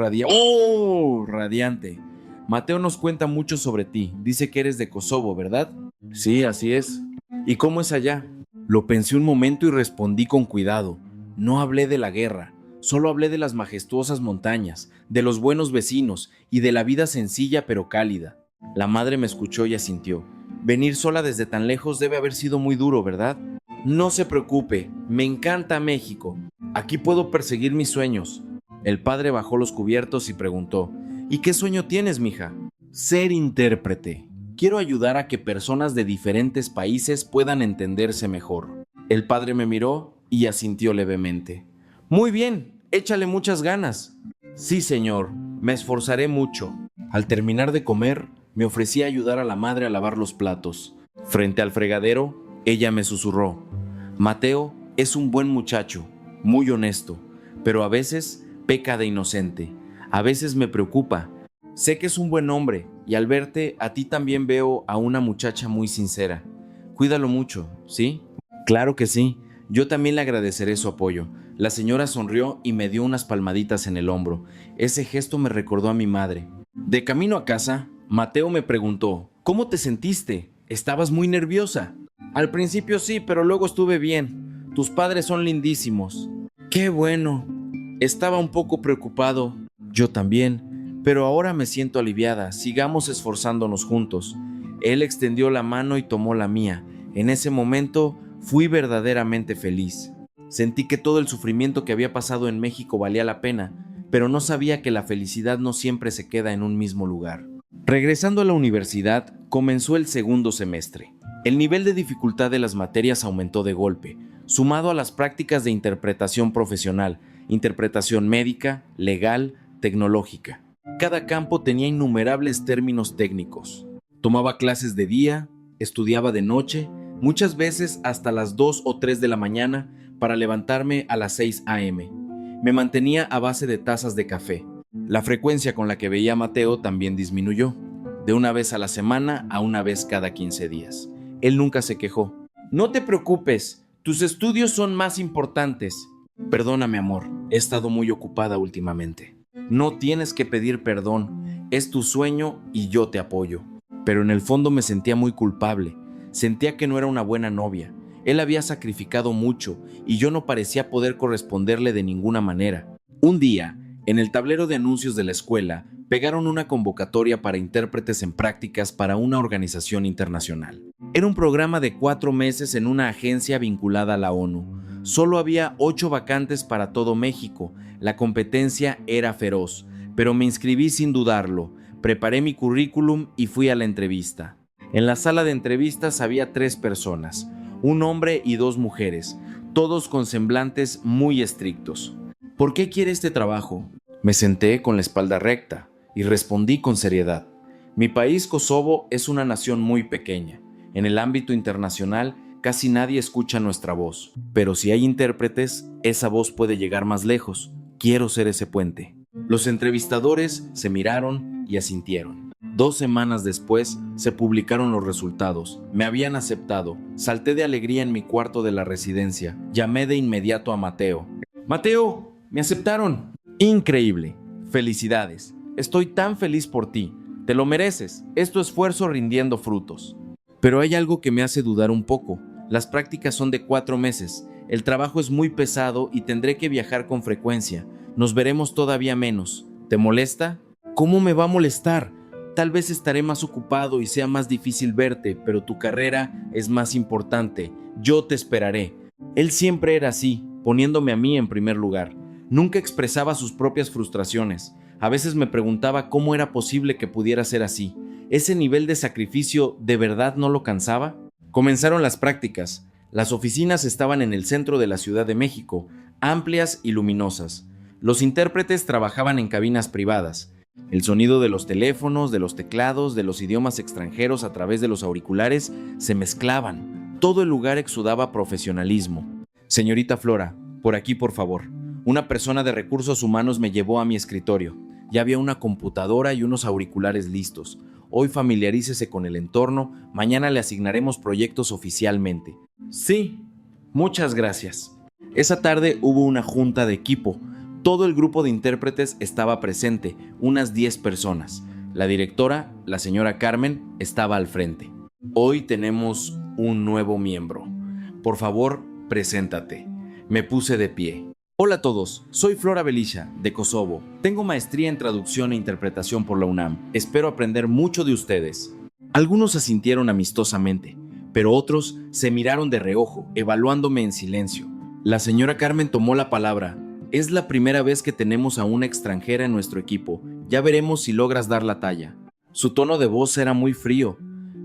radiante. Mateo nos cuenta mucho sobre ti. Dice que eres de Kosovo, ¿verdad? Sí, así es. ¿Y cómo es allá? Lo pensé un momento y respondí con cuidado. No hablé de la guerra. Solo hablé de las majestuosas montañas, de los buenos vecinos y de la vida sencilla pero cálida. La madre me escuchó y asintió. Venir sola desde tan lejos debe haber sido muy duro, ¿verdad? No se preocupe, me encanta México. Aquí puedo perseguir mis sueños. El padre bajó los cubiertos y preguntó, ¿y qué sueño tienes, mija? Ser intérprete. Quiero ayudar a que personas de diferentes países puedan entenderse mejor. El padre me miró y asintió levemente. Muy bien, échale muchas ganas. Sí, señor, me esforzaré mucho. Al terminar de comer, me ofrecí a ayudar a la madre a lavar los platos. Frente al fregadero, ella me susurró, Mateo es un buen muchacho, muy honesto, pero a veces peca de inocente. A veces me preocupa. Sé que es un buen hombre y al verte a ti también veo a una muchacha muy sincera. Cuídalo mucho, ¿sí? Claro que sí. Yo también le agradeceré su apoyo. La señora sonrió y me dio unas palmaditas en el hombro. Ese gesto me recordó a mi madre. De camino a casa, Mateo me preguntó, ¿cómo te sentiste? ¿Estabas muy nerviosa? Al principio sí, pero luego estuve bien. Tus padres son lindísimos. ¡Qué bueno! Estaba un poco preocupado. Yo también. Pero ahora me siento aliviada. Sigamos esforzándonos juntos. Él extendió la mano y tomó la mía. En ese momento fui verdaderamente feliz. Sentí que todo el sufrimiento que había pasado en México valía la pena, pero no sabía que la felicidad no siempre se queda en un mismo lugar. Regresando a la universidad, comenzó el segundo semestre. El nivel de dificultad de las materias aumentó de golpe, sumado a las prácticas de interpretación profesional, interpretación médica, legal, tecnológica. Cada campo tenía innumerables términos técnicos. Tomaba clases de día, estudiaba de noche, muchas veces hasta las 2 o 3 de la mañana para levantarme a las 6 a.m. Me mantenía a base de tazas de café. La frecuencia con la que veía a Mateo también disminuyó, de una vez a la semana a una vez cada 15 días. Él nunca se quejó. No te preocupes, tus estudios son más importantes. Perdóname, amor, he estado muy ocupada últimamente. No tienes que pedir perdón, es tu sueño y yo te apoyo. Pero en el fondo me sentía muy culpable. Sentía que no era una buena novia. Él había sacrificado mucho y yo no parecía poder corresponderle de ninguna manera. Un día, en el tablero de anuncios de la escuela, pegaron una convocatoria para intérpretes en prácticas para una organización internacional. Era un programa de 4 meses en una agencia vinculada a la ONU. Solo había 8 vacantes para todo México. La competencia era feroz, pero me inscribí sin dudarlo. Preparé mi currículum y fui a la entrevista. En la sala de entrevistas había 3 personas, un hombre y 2 mujeres, todos con semblantes muy estrictos. ¿Por qué quiere este trabajo? Me senté con la espalda recta y respondí con seriedad. Mi país, Kosovo, es una nación muy pequeña. En el ámbito internacional, casi nadie escucha nuestra voz. Pero si hay intérpretes, esa voz puede llegar más lejos. Quiero ser ese puente. Los entrevistadores se miraron y asintieron. 2 semanas después, se publicaron los resultados. Me habían aceptado. Salté de alegría en mi cuarto de la residencia. Llamé de inmediato a Mateo. ¡Mateo! ¡Me aceptaron! Increíble. Felicidades. Estoy tan feliz por ti. Te lo mereces. Es tu esfuerzo rindiendo frutos. Pero hay algo que me hace dudar un poco. Las prácticas son de 4 meses. El trabajo es muy pesado y tendré que viajar con frecuencia. Nos veremos todavía menos. ¿Te molesta? ¿Cómo me va a molestar? Tal vez estaré más ocupado y sea más difícil verte, pero tu carrera es más importante. Yo te esperaré. Él siempre era así, poniéndome a mí en primer lugar. Nunca expresaba sus propias frustraciones. A veces me preguntaba cómo era posible que pudiera ser así. ¿Ese nivel de sacrificio de verdad no lo cansaba? Comenzaron las prácticas. Las oficinas estaban en el centro de la Ciudad de México, amplias y luminosas. Los intérpretes trabajaban en cabinas privadas. El sonido de los teléfonos, de los teclados, de los idiomas extranjeros a través de los auriculares se mezclaban. Todo el lugar exudaba profesionalismo. Señorita Flora, por aquí por favor. Una persona de recursos humanos me llevó a mi escritorio. Ya había una computadora y unos auriculares listos. Hoy familiarícese con el entorno, mañana le asignaremos proyectos oficialmente. Sí, muchas gracias. Esa tarde hubo una junta de equipo. Todo el grupo de intérpretes estaba presente, unas 10 personas. La directora, la señora Carmen, estaba al frente. Hoy tenemos un nuevo miembro. Por favor, preséntate. Me puse de pie. Hola a todos, soy Flora Belisha, de Kosovo. Tengo maestría en traducción e interpretación por la UNAM. Espero aprender mucho de ustedes. Algunos asintieron amistosamente, pero otros se miraron de reojo, evaluándome en silencio. La señora Carmen tomó la palabra. Es la primera vez que tenemos a una extranjera en nuestro equipo. Ya veremos si logras dar la talla. Su tono de voz era muy frío.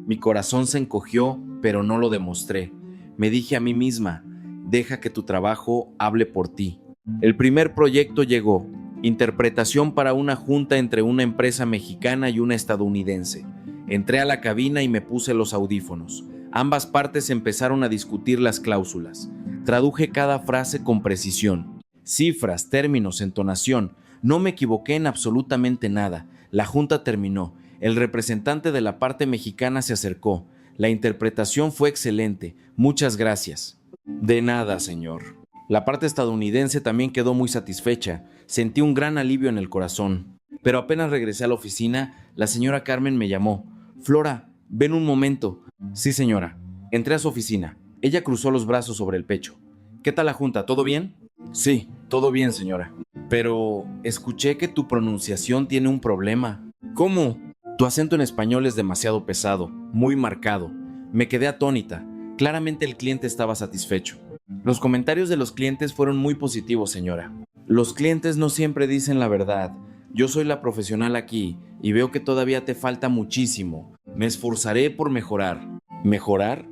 Mi corazón se encogió, pero no lo demostré. Me dije a mí misma, deja que tu trabajo hable por ti. El primer proyecto llegó, interpretación para una junta entre una empresa mexicana y una estadounidense. Entré a la cabina y me puse los audífonos. Ambas partes empezaron a discutir las cláusulas. Traduje cada frase con precisión. Cifras, términos, entonación. No me equivoqué en absolutamente nada. La junta terminó. El representante de la parte mexicana se acercó. La interpretación fue excelente. Muchas gracias. De nada, señor. La parte estadounidense también quedó muy satisfecha. Sentí un gran alivio en el corazón. Pero apenas regresé a la oficina, la señora Carmen me llamó. Flora, ven un momento. Sí, señora. Entré a su oficina. Ella cruzó los brazos sobre el pecho. ¿Qué tal la junta? ¿Todo bien? Sí, todo bien, señora. Pero escuché que tu pronunciación tiene un problema. ¿Cómo? Tu acento en español es demasiado pesado, muy marcado. Me quedé atónita. Claramente el cliente estaba satisfecho. Los comentarios de los clientes fueron muy positivos, señora. Los clientes no siempre dicen la verdad. Yo soy la profesional aquí y veo que todavía te falta muchísimo. Me esforzaré por mejorar. ¿Mejorar?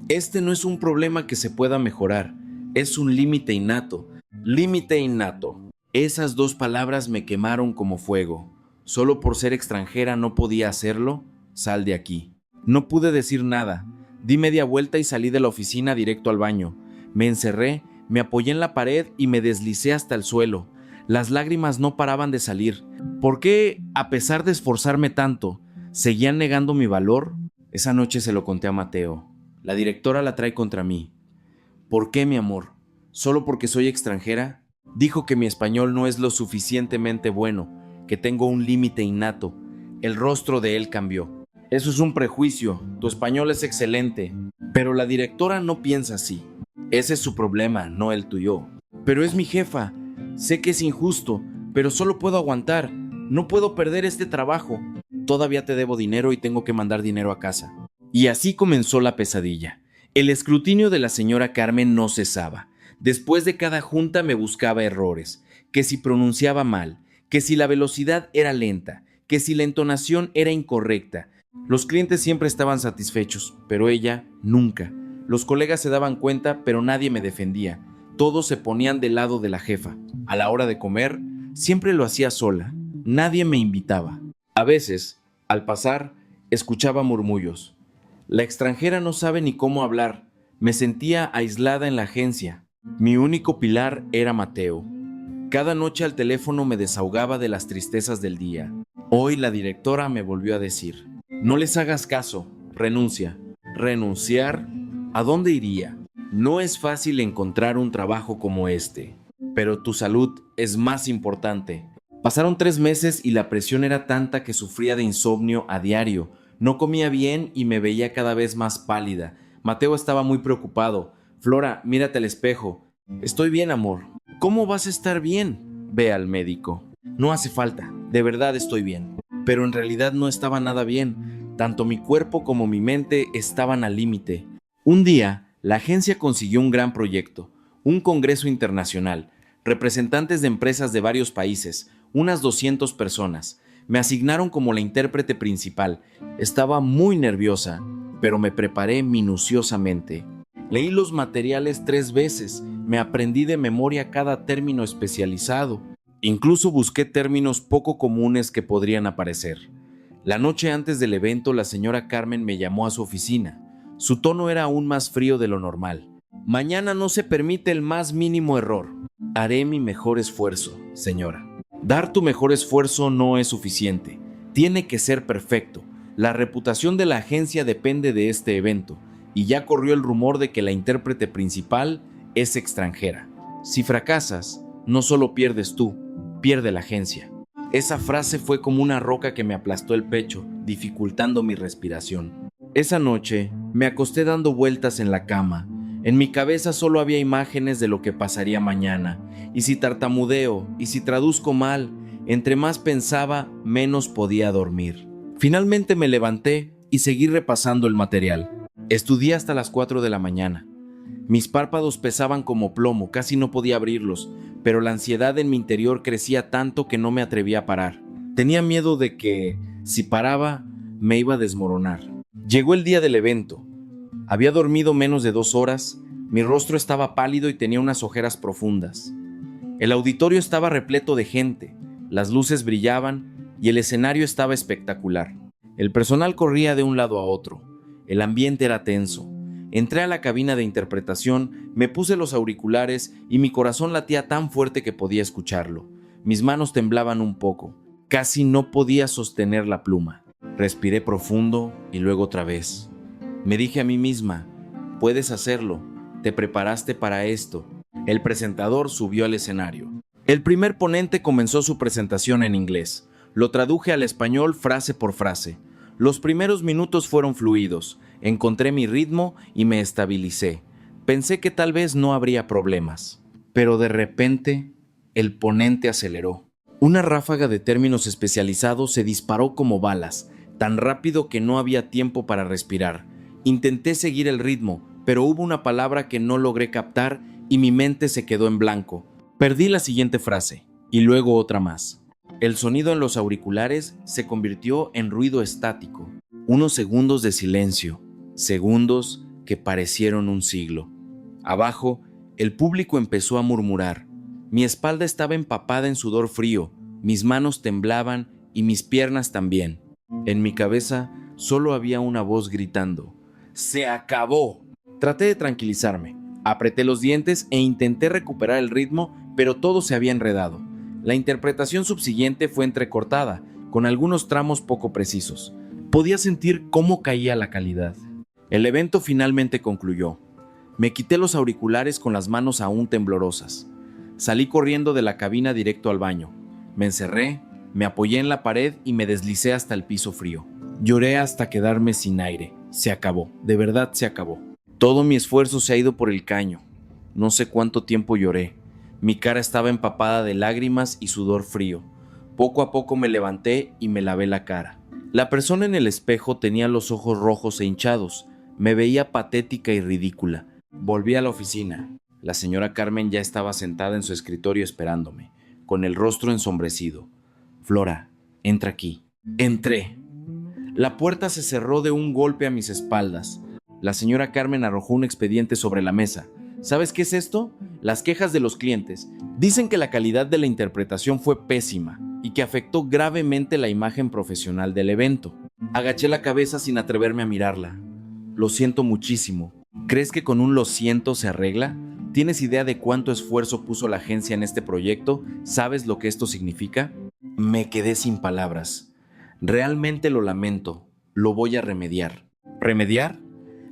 Este no es un problema que se pueda mejorar. Es un límite innato. Límite innato. Esas dos palabras me quemaron como fuego. Solo por ser extranjera no podía hacerlo. Sal de aquí. No pude decir nada. Di media vuelta y salí de la oficina directo al baño. Me encerré, me apoyé en la pared y me deslicé hasta el suelo. Las lágrimas no paraban de salir. ¿Por qué, a pesar de esforzarme tanto, seguían negando mi valor? Esa noche se lo conté a Mateo. La directora la trae contra mí. ¿Por qué, mi amor? ¿Solo porque soy extranjera? Dijo que mi español no es lo suficientemente bueno, que tengo un límite innato. El rostro de él cambió. Eso es un prejuicio. Tu español es excelente. Pero la directora no piensa así. Ese es su problema, no el tuyo. Pero es mi jefa. Sé que es injusto, pero solo puedo aguantar. No puedo perder este trabajo. Todavía te debo dinero y tengo que mandar dinero a casa. Y así comenzó la pesadilla. El escrutinio de la señora Carmen no cesaba. Después de cada junta me buscaba errores, que si pronunciaba mal, que si la velocidad era lenta, que si la entonación era incorrecta. Los clientes siempre estaban satisfechos, pero ella nunca. Los colegas se daban cuenta, pero nadie me defendía. Todos se ponían del lado de la jefa. A la hora de comer, siempre lo hacía sola. Nadie me invitaba. A veces, al pasar, escuchaba murmullos. La extranjera no sabe ni cómo hablar. Me sentía aislada en la agencia. Mi único pilar era Mateo. Cada noche al teléfono me desahogaba de las tristezas del día. Hoy la directora me volvió a decir: no les hagas caso, renuncia. ¿Renunciar? ¿A dónde iría? No es fácil encontrar un trabajo como este, pero tu salud es más importante. Pasaron 3 meses y la presión era tanta que sufría de insomnio a diario. No comía bien y me veía cada vez más pálida. Mateo estaba muy preocupado. Flora, mírate al espejo. Estoy bien, amor. ¿Cómo vas a estar bien? Ve al médico. No hace falta, de verdad estoy bien. Pero en realidad no estaba nada bien. Tanto mi cuerpo como mi mente estaban al límite. Un día, la agencia consiguió un gran proyecto, un congreso internacional, representantes de empresas de varios países, unas 200 personas. Me asignaron como la intérprete principal. Estaba muy nerviosa, pero me preparé minuciosamente. Leí los materiales 3 veces, me aprendí de memoria cada término especializado. Incluso busqué términos poco comunes que podrían aparecer. La noche antes del evento, la señora Carmen me llamó a su oficina. Su tono era aún más frío de lo normal. Mañana no se permite el más mínimo error. Haré mi mejor esfuerzo, señora. Dar tu mejor esfuerzo no es suficiente. Tiene que ser perfecto. La reputación de la agencia depende de este evento, y ya corrió el rumor de que la intérprete principal es extranjera. Si fracasas, no solo pierdes tú, pierde la agencia. Esa frase fue como una roca que me aplastó el pecho, dificultando mi respiración. Esa noche me acosté dando vueltas en la cama. En mi cabeza solo había imágenes de lo que pasaría mañana, y si tartamudeo, y si traduzco mal, entre más pensaba, menos podía dormir. Finalmente me levanté y seguí repasando el material. Estudié hasta las 4 de la mañana. Mis párpados pesaban como plomo, casi no podía abrirlos, pero la ansiedad en mi interior crecía tanto que no me atrevía a parar. Tenía miedo de que, si paraba, me iba a desmoronar. Llegó el día del evento. Había dormido menos de 2 horas, mi rostro estaba pálido y tenía unas ojeras profundas. El auditorio estaba repleto de gente, las luces brillaban y el escenario estaba espectacular. El personal corría de un lado a otro, el ambiente era tenso. Entré a la cabina de interpretación, me puse los auriculares y mi corazón latía tan fuerte que podía escucharlo. Mis manos temblaban un poco, casi no podía sostener la pluma. Respiré profundo y luego otra vez. Me dije a mí misma, puedes hacerlo, te preparaste para esto. El presentador subió al escenario. El primer ponente comenzó su presentación en inglés. Lo traduje al español frase por frase. Los primeros minutos fueron fluidos. Encontré mi ritmo y me estabilicé. Pensé que tal vez no habría problemas. Pero de repente, el ponente aceleró. Una ráfaga de términos especializados se disparó como balas, tan rápido que no había tiempo para respirar. Intenté seguir el ritmo, pero hubo una palabra que no logré captar y mi mente se quedó en blanco. Perdí la siguiente frase, y luego otra más. El sonido en los auriculares se convirtió en ruido estático. Unos segundos de silencio, segundos que parecieron un siglo. Abajo, el público empezó a murmurar. Mi espalda estaba empapada en sudor frío, mis manos temblaban y mis piernas también. En mi cabeza solo había una voz gritando: ¡se acabó! Traté de tranquilizarme, apreté los dientes e intenté recuperar el ritmo, pero todo se había enredado. La interpretación subsiguiente fue entrecortada, con algunos tramos poco precisos. Podía sentir cómo caía la calidad. El evento finalmente concluyó. Me quité los auriculares con las manos aún temblorosas. Salí corriendo de la cabina directo al baño. Me encerré, me apoyé en la pared y me deslicé hasta el piso frío. Lloré hasta quedarme sin aire. Se acabó, de verdad se acabó. Todo mi esfuerzo se ha ido por el caño. No sé cuánto tiempo lloré. Mi cara estaba empapada de lágrimas y sudor frío. Poco a poco me levanté y me lavé la cara. La persona en el espejo tenía los ojos rojos e hinchados. Me veía patética y ridícula. Volví a la oficina. La señora Carmen ya estaba sentada en su escritorio esperándome, con el rostro ensombrecido. Flora, entra aquí. Entré. La puerta se cerró de un golpe a mis espaldas. La señora Carmen arrojó un expediente sobre la mesa. ¿Sabes qué es esto? Las quejas de los clientes. Dicen que la calidad de la interpretación fue pésima y que afectó gravemente la imagen profesional del evento. Agaché la cabeza sin atreverme a mirarla. Lo siento muchísimo. ¿Crees que con un lo siento se arregla? ¿Tienes idea de cuánto esfuerzo puso la agencia en este proyecto? ¿Sabes lo que esto significa? Me quedé sin palabras. Realmente lo lamento. Lo voy a remediar. ¿Remediar?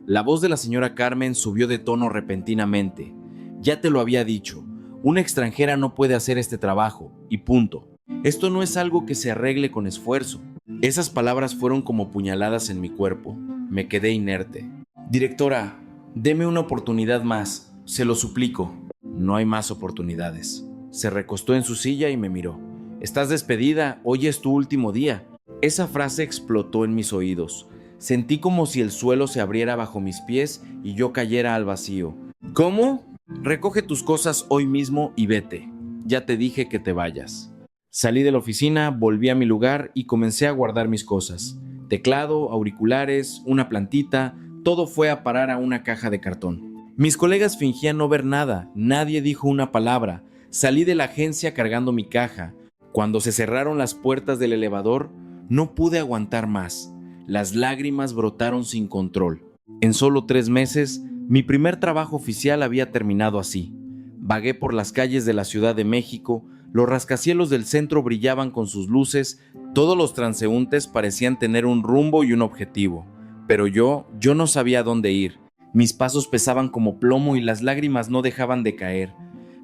La voz de la señora Carmen subió de tono repentinamente. Ya te lo había dicho, una extranjera no puede hacer este trabajo, y punto. Esto no es algo que se arregle con esfuerzo. Esas palabras fueron como puñaladas en mi cuerpo. Me quedé inerte. Directora, deme una oportunidad más, se lo suplico. No hay más oportunidades. Se recostó en su silla y me miró. Estás despedida, hoy es tu último día. Esa frase explotó en mis oídos. Sentí como si el suelo se abriera bajo mis pies y yo cayera al vacío. ¿Cómo? Recoge tus cosas hoy mismo y vete. Ya te dije que te vayas. Salí de la oficina, volví a mi lugar y comencé a guardar mis cosas. Teclado, auriculares, una plantita, todo fue a parar a una caja de cartón. Mis colegas fingían no ver nada, nadie dijo una palabra. Salí de la agencia cargando mi caja. Cuando se cerraron las puertas del elevador, no pude aguantar más. Las lágrimas brotaron sin control. En solo 3 meses, mi primer trabajo oficial había terminado así. Vagué por las calles de la Ciudad de México, los rascacielos del centro brillaban con sus luces, todos los transeúntes parecían tener un rumbo y un objetivo. Pero yo no sabía dónde ir. Mis pasos pesaban como plomo y las lágrimas no dejaban de caer.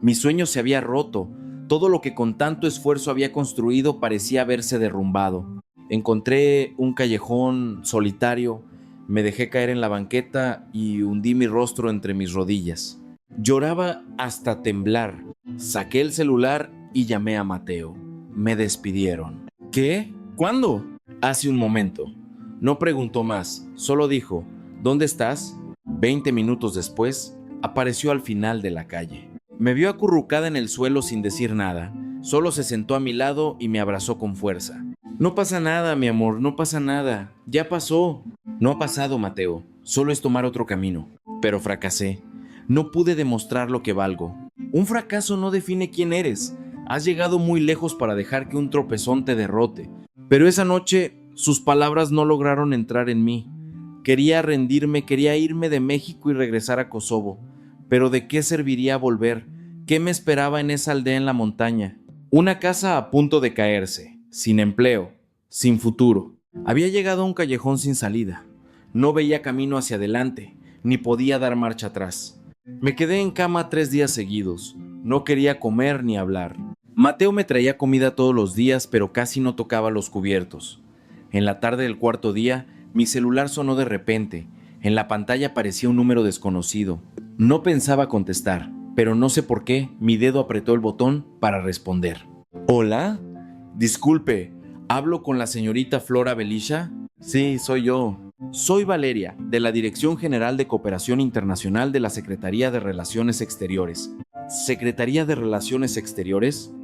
Mi sueño se había roto. Todo lo que con tanto esfuerzo había construido parecía haberse derrumbado. Encontré un callejón solitario. Me dejé caer en la banqueta y hundí mi rostro entre mis rodillas. Lloraba hasta temblar. Saqué el celular y llamé a Mateo. Me despidieron. ¿Qué? ¿Cuándo? Hace un momento. No preguntó más, solo dijo, ¿dónde estás? 20 minutos después, apareció al final de la calle. Me vio acurrucada en el suelo sin decir nada. Solo se sentó a mi lado y me abrazó con fuerza. No pasa nada, mi amor, no pasa nada. Ya pasó. No ha pasado, Mateo. Solo es tomar otro camino. Pero fracasé. No pude demostrar lo que valgo. Un fracaso no define quién eres. Has llegado muy lejos para dejar que un tropezón te derrote. Pero esa noche, sus palabras no lograron entrar en mí. Quería rendirme, quería irme de México y regresar a Kosovo. Pero ¿de qué serviría volver? ¿Qué me esperaba en esa aldea en la montaña? Una casa a punto de caerse, sin empleo, sin futuro. Había llegado a un callejón sin salida. No veía camino hacia adelante, ni podía dar marcha atrás. Me quedé en cama 3 días seguidos. No quería comer ni hablar. Mateo me traía comida todos los días, pero casi no tocaba los cubiertos. En la tarde del cuarto día, mi celular sonó de repente. En la pantalla aparecía un número desconocido. No pensaba contestar, pero no sé por qué, mi dedo apretó el botón para responder. ¿Hola? Disculpe, ¿hablo con la señorita Flora Belisha? Sí, soy yo. Soy Valeria, de la Dirección General de Cooperación Internacional de la Secretaría de Relaciones Exteriores. ¿Secretaría de Relaciones Exteriores?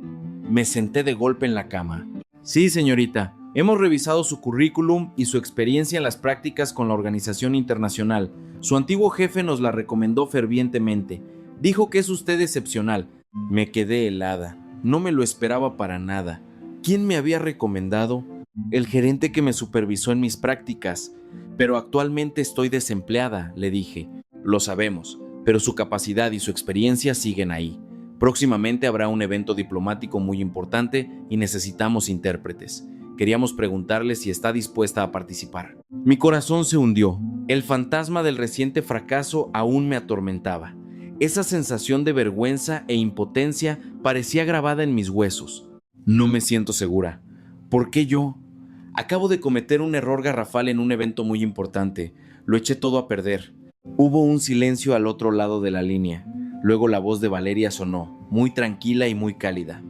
Me senté de golpe en la cama. Sí, señorita. Hemos revisado su currículum y su experiencia en las prácticas con la organización internacional. Su antiguo jefe nos la recomendó fervientemente. Dijo que es usted excepcional. Me quedé helada. No me lo esperaba para nada. ¿Quién me había recomendado? El gerente que me supervisó en mis prácticas. Pero actualmente estoy desempleada, le dije. Lo sabemos, pero su capacidad y su experiencia siguen ahí. Próximamente habrá un evento diplomático muy importante y necesitamos intérpretes. Queríamos preguntarle si está dispuesta a participar. Mi corazón se hundió. El fantasma del reciente fracaso aún me atormentaba. Esa sensación de vergüenza e impotencia parecía grabada en mis huesos. No me siento segura. ¿Por qué yo? Acabo de cometer un error garrafal en un evento muy importante. Lo eché todo a perder. Hubo un silencio al otro lado de la línea. Luego la voz de Valeria sonó, muy tranquila y muy cálida.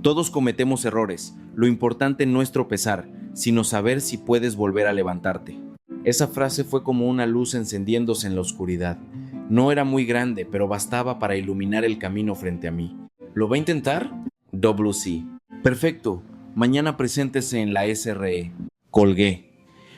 Todos cometemos errores. Lo importante no es tropezar, sino saber si puedes volver a levantarte. Esa frase fue como una luz encendiéndose en la oscuridad. No era muy grande, pero bastaba para iluminar el camino frente a mí. ¿Lo va a intentar? WC. Perfecto. Mañana preséntese en la SRE. Colgué.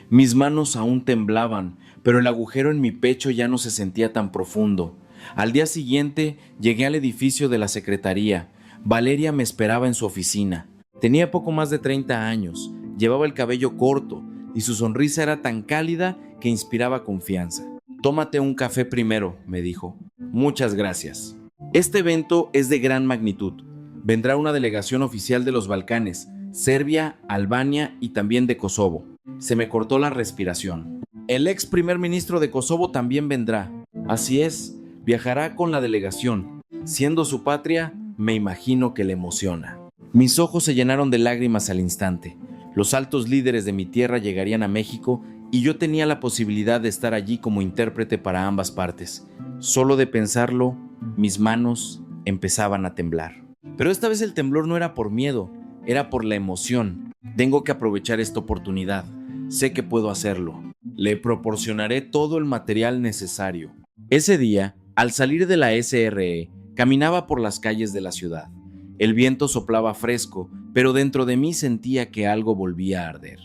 Mis manos aún temblaban, pero el agujero en mi pecho ya no se sentía tan profundo. Al día siguiente llegué al edificio de la secretaría. Valeria me esperaba en su oficina. Tenía poco más de 30 años, llevaba el cabello corto y su sonrisa era tan cálida que inspiraba confianza. Tómate un café primero, me dijo. Muchas gracias. Este evento es de gran magnitud. Vendrá una delegación oficial de los Balcanes, Serbia, Albania y también de Kosovo. Se me cortó la respiración. El ex primer ministro de Kosovo también vendrá. Así es, viajará con la delegación. Siendo su patria, me imagino que le emociona. Mis ojos se llenaron de lágrimas al instante. Los altos líderes de mi tierra llegarían a México y yo tenía la posibilidad de estar allí como intérprete para ambas partes. Solo de pensarlo, mis manos empezaban a temblar. Pero esta vez el temblor no era por miedo, era por la emoción. Tengo que aprovechar esta oportunidad. Sé que puedo hacerlo. Le proporcionaré todo el material necesario. Ese día, al salir de la SRE, caminaba por las calles de la ciudad. El viento soplaba fresco, pero dentro de mí sentía que algo volvía a arder.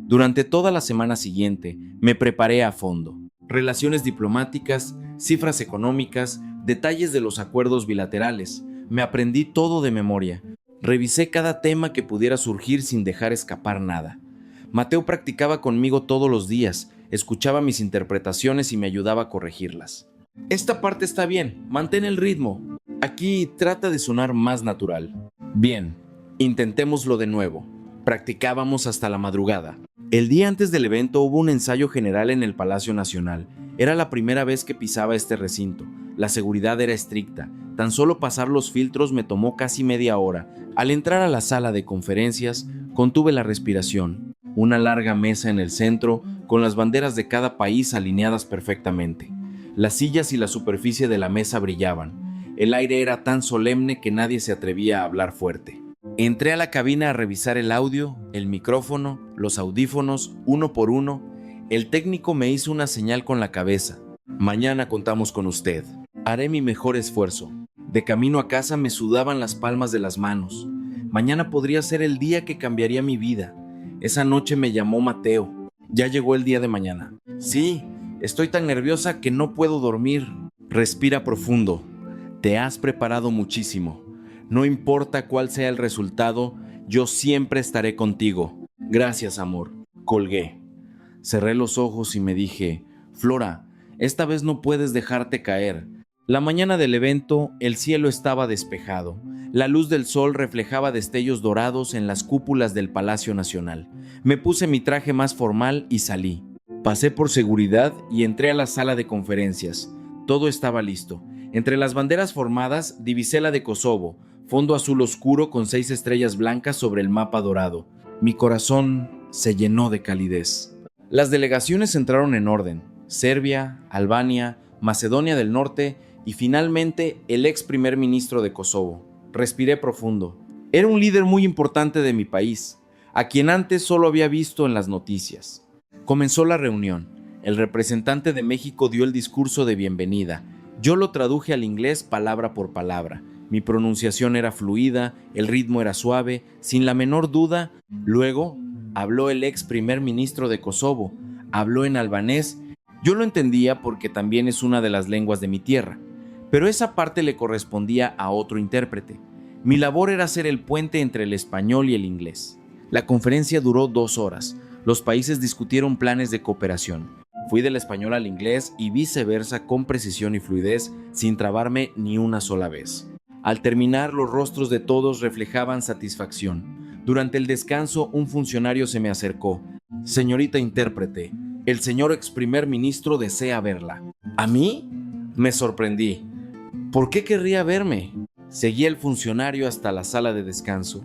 Durante toda la semana siguiente, me preparé a fondo. Relaciones diplomáticas, cifras económicas, detalles de los acuerdos bilaterales. Me aprendí todo de memoria. Revisé cada tema que pudiera surgir sin dejar escapar nada. Mateo practicaba conmigo todos los días, escuchaba mis interpretaciones y me ayudaba a corregirlas. Esta parte está bien, mantén el ritmo. Aquí trata de sonar más natural. Bien, intentémoslo de nuevo. Practicábamos hasta la madrugada. El día antes del evento hubo un ensayo general en el Palacio Nacional. Era la primera vez que pisaba este recinto. La seguridad era estricta. Tan solo pasar los filtros me tomó casi media hora. Al entrar a la sala de conferencias, contuve la respiración. Una larga mesa en el centro, con las banderas de cada país alineadas perfectamente. Las sillas y la superficie de la mesa brillaban. El aire era tan solemne que nadie se atrevía a hablar fuerte. Entré a la cabina a revisar el audio, el micrófono, los audífonos, uno por uno. El técnico me hizo una señal con la cabeza. Mañana contamos con usted. Haré mi mejor esfuerzo. De camino a casa me sudaban las palmas de las manos. Mañana podría ser el día que cambiaría mi vida. Esa noche me llamó Mateo. Ya llegó el día de mañana. Sí, estoy tan nerviosa que no puedo dormir. Respira profundo. Te has preparado muchísimo. No importa cuál sea el resultado, yo siempre estaré contigo. Gracias, amor. Colgué. Cerré los ojos y me dije, Flora, esta vez no puedes dejarte caer. La mañana del evento, el cielo estaba despejado. La luz del sol reflejaba destellos dorados en las cúpulas del Palacio Nacional. Me puse mi traje más formal y salí. Pasé por seguridad y entré a la sala de conferencias. Todo estaba listo. Entre las banderas formadas, divisé la de Kosovo, fondo azul oscuro con 6 estrellas blancas sobre el mapa dorado. Mi corazón se llenó de calidez. Las delegaciones entraron en orden. Serbia, Albania, Macedonia del Norte y finalmente el ex primer ministro de Kosovo. Respiré profundo. Era un líder muy importante de mi país, a quien antes solo había visto en las noticias. Comenzó la reunión. El representante de México dio el discurso de bienvenida. Yo lo traduje al inglés palabra por palabra. Mi pronunciación era fluida, el ritmo era suave, sin la menor duda. Luego habló el ex primer ministro de Kosovo. Habló en albanés. Yo lo entendía porque también es una de las lenguas de mi tierra, pero esa parte le correspondía a otro intérprete. Mi labor era ser el puente entre el español y el inglés. La conferencia duró 2 horas. Los países discutieron planes de cooperación. Fui del español al inglés y viceversa con precisión y fluidez, sin trabarme ni una sola vez. Al terminar, los rostros de todos reflejaban satisfacción. Durante el descanso, un funcionario se me acercó. Señorita intérprete, el señor ex primer ministro desea verla. ¿A mí? Me sorprendí. ¿Por qué querría verme? Seguí al funcionario hasta la sala de descanso.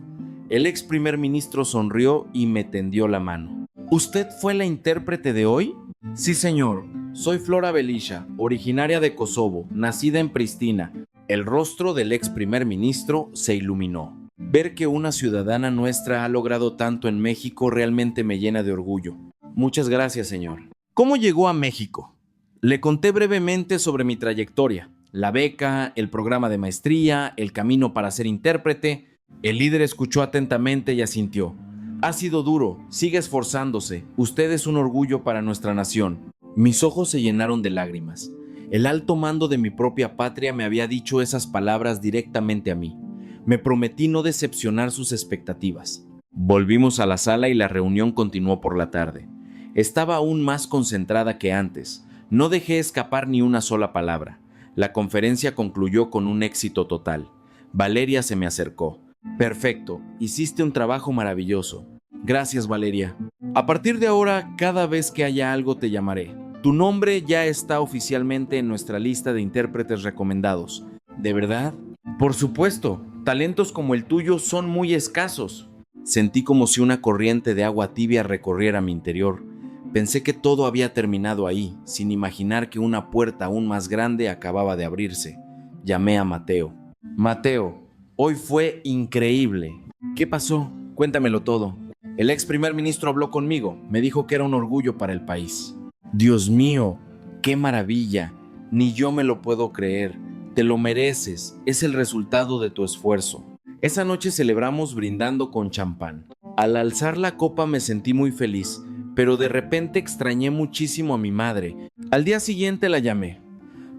El ex primer ministro sonrió y me tendió la mano. ¿Usted fue la intérprete de hoy? Sí, señor. Soy Flora Belisha, originaria de Kosovo, nacida en Pristina. El rostro del ex primer ministro se iluminó. Ver que una ciudadana nuestra ha logrado tanto en México realmente me llena de orgullo. Muchas gracias, señor. ¿Cómo llegó a México? Le conté brevemente sobre mi trayectoria, la beca, el programa de maestría, el camino para ser intérprete. El líder escuchó atentamente y asintió. Ha sido duro, sigue esforzándose, usted es un orgullo para nuestra nación. Mis ojos se llenaron de lágrimas. El alto mando de mi propia patria me había dicho esas palabras directamente a mí. Me prometí no decepcionar sus expectativas. Volvimos a la sala y la reunión continuó por la tarde. Estaba aún más concentrada que antes. No dejé escapar ni una sola palabra. La conferencia concluyó con un éxito total. Valeria se me acercó. Perfecto, hiciste un trabajo maravilloso. Gracias, Valeria. A partir de ahora, cada vez que haya algo te llamaré. Tu nombre ya está oficialmente en nuestra lista de intérpretes recomendados. ¿De verdad? Por supuesto, talentos como el tuyo son muy escasos. Sentí como si una corriente de agua tibia recorriera mi interior. Pensé que todo había terminado ahí, sin imaginar que una puerta aún más grande acababa de abrirse. Llamé a Mateo. Mateo, hoy fue increíble. ¿Qué pasó? Cuéntamelo todo. El ex primer ministro habló conmigo. Me dijo que era un orgullo para el país. Dios mío, qué maravilla. Ni yo me lo puedo creer. Te lo mereces. Es el resultado de tu esfuerzo. Esa noche celebramos brindando con champán. Al alzar la copa me sentí muy feliz, pero de repente extrañé muchísimo a mi madre. Al día siguiente la llamé.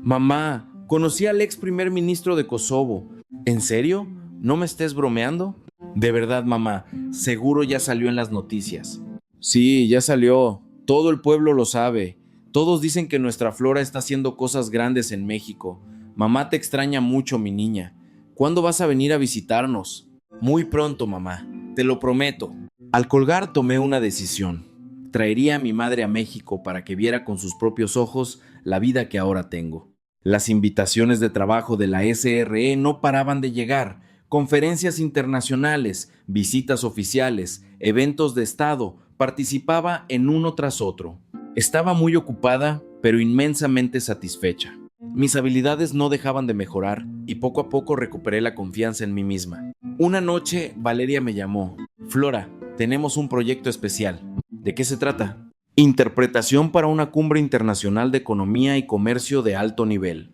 Mamá, conocí al ex primer ministro de Kosovo. ¿En serio? ¿No me estés bromeando? De verdad, mamá, seguro ya salió en las noticias. Sí, ya salió. Todo el pueblo lo sabe. Todos dicen que nuestra Flora está haciendo cosas grandes en México. Mamá te extraña mucho, mi niña. ¿Cuándo vas a venir a visitarnos? Muy pronto, mamá. Te lo prometo. Al colgar tomé una decisión. Traería a mi madre a México para que viera con sus propios ojos la vida que ahora tengo. Las invitaciones de trabajo de la SRE no paraban de llegar. Conferencias internacionales, visitas oficiales, eventos de Estado. Participaba en uno tras otro. Estaba muy ocupada, pero inmensamente satisfecha. Mis habilidades no dejaban de mejorar y poco a poco recuperé la confianza en mí misma. Una noche, Valeria me llamó. Flora, tenemos un proyecto especial. ¿De qué se trata? Interpretación para una cumbre internacional de economía y comercio de alto nivel.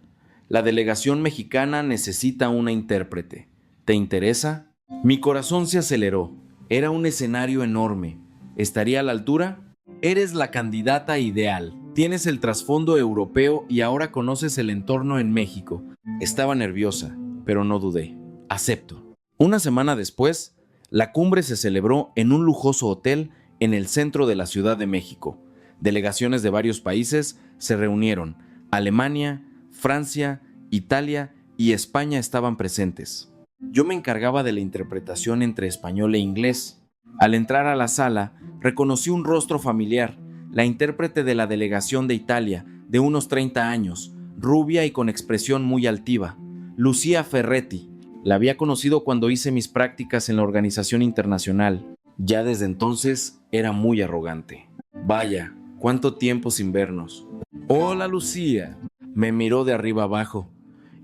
La delegación mexicana necesita una intérprete. ¿Te interesa? Mi corazón se aceleró. Era un escenario enorme. ¿Estaría a la altura? Eres la candidata ideal. Tienes el trasfondo europeo y ahora conoces el entorno en México. Estaba nerviosa, pero no dudé. Acepto. Una semana después, la cumbre se celebró en un lujoso hotel en el centro de la Ciudad de México. Delegaciones de varios países se reunieron. Alemania, Francia, Italia y España estaban presentes. Yo me encargaba de la interpretación entre español e inglés. Al entrar a la sala, reconocí un rostro familiar, la intérprete de la delegación de Italia, de unos 30 años, rubia y con expresión muy altiva, Lucia Ferretti. La había conocido cuando hice mis prácticas en la organización internacional. Ya desde entonces era muy arrogante. Vaya, cuánto tiempo sin vernos. Hola, Lucía. Me miró de arriba abajo.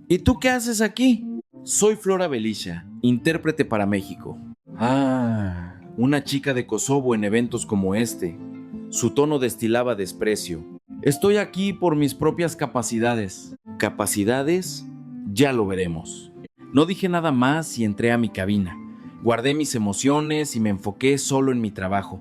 ¿Y tú qué haces aquí? Soy Flora Belisha, intérprete para México. Ah, una chica de Kosovo en eventos como este. Su tono destilaba desprecio. Estoy aquí por mis propias capacidades. ¿Capacidades? Ya lo veremos. No dije nada más y entré a mi cabina. Guardé mis emociones y me enfoqué solo en mi trabajo.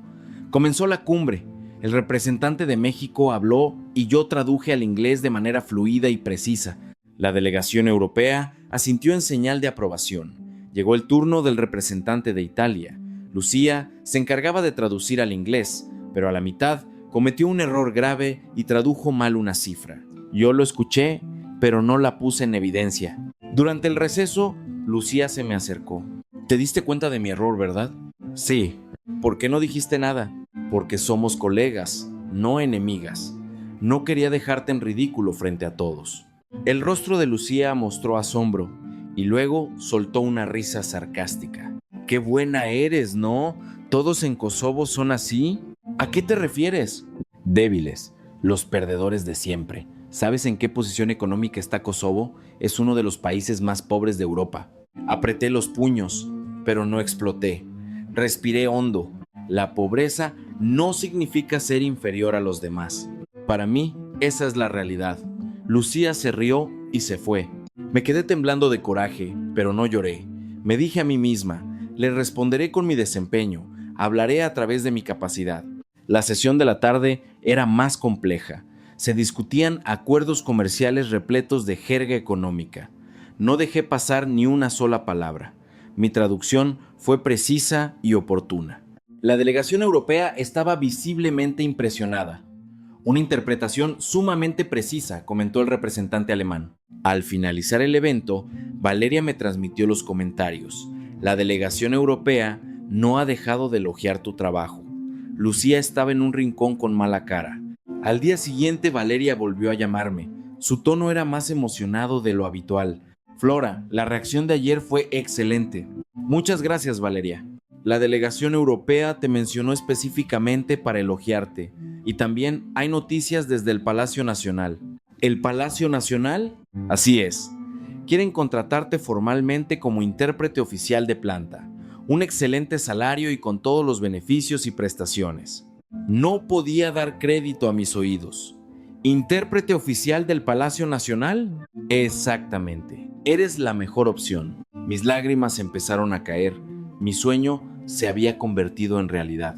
Comenzó la cumbre. El representante de México habló y yo traduje al inglés de manera fluida y precisa. La delegación europea asintió en señal de aprobación. Llegó el turno del representante de Italia. Lucía se encargaba de traducir al inglés, pero a la mitad cometió un error grave y tradujo mal una cifra. Yo lo escuché, pero no la puse en evidencia. Durante el receso, Lucía se me acercó. ¿Te diste cuenta de mi error, verdad? Sí. ¿Por qué no dijiste nada? Porque somos colegas, no enemigas. No quería dejarte en ridículo frente a todos. El rostro de Lucía mostró asombro y luego soltó una risa sarcástica. ¡Qué buena eres!, ¿no? ¿Todos en Kosovo son así? ¿A qué te refieres? Débiles, los perdedores de siempre. ¿Sabes en qué posición económica está Kosovo? Es uno de los países más pobres de Europa. Apreté los puños, pero no exploté. Respiré hondo. La pobreza no significa ser inferior a los demás. Para mí, esa es la realidad. Lucía se rió y se fue. Me quedé temblando de coraje, pero no lloré. Me dije a mí misma, le responderé con mi desempeño, hablaré a través de mi capacidad. La sesión de la tarde era más compleja. Se discutían acuerdos comerciales repletos de jerga económica. No dejé pasar ni una sola palabra. Mi traducción fue precisa y oportuna. La delegación europea estaba visiblemente impresionada. Una interpretación sumamente precisa, comentó el representante alemán. Al finalizar el evento, Valeria me transmitió los comentarios. La delegación europea no ha dejado de elogiar tu trabajo. Lucía estaba en un rincón con mala cara. Al día siguiente, Valeria volvió a llamarme. Su tono era más emocionado de lo habitual. Flora, la reacción de ayer fue excelente. Muchas gracias, Valeria. La delegación europea te mencionó específicamente para elogiarte. Y también hay noticias desde el Palacio Nacional. ¿El Palacio Nacional? Así es. Quieren contratarte formalmente como intérprete oficial de planta. Un excelente salario y con todos los beneficios y prestaciones. No podía dar crédito a mis oídos. ¿Intérprete oficial del Palacio Nacional? Exactamente. Eres la mejor opción. Mis lágrimas empezaron a caer. Mi sueño se había convertido en realidad.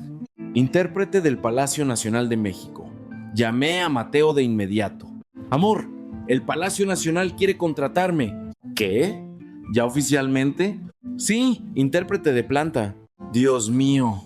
Intérprete del Palacio Nacional de México. Llamé a Mateo de inmediato. Amor, el Palacio Nacional quiere contratarme. ¿Qué? ¿Ya oficialmente? Sí, intérprete de planta. Dios mío,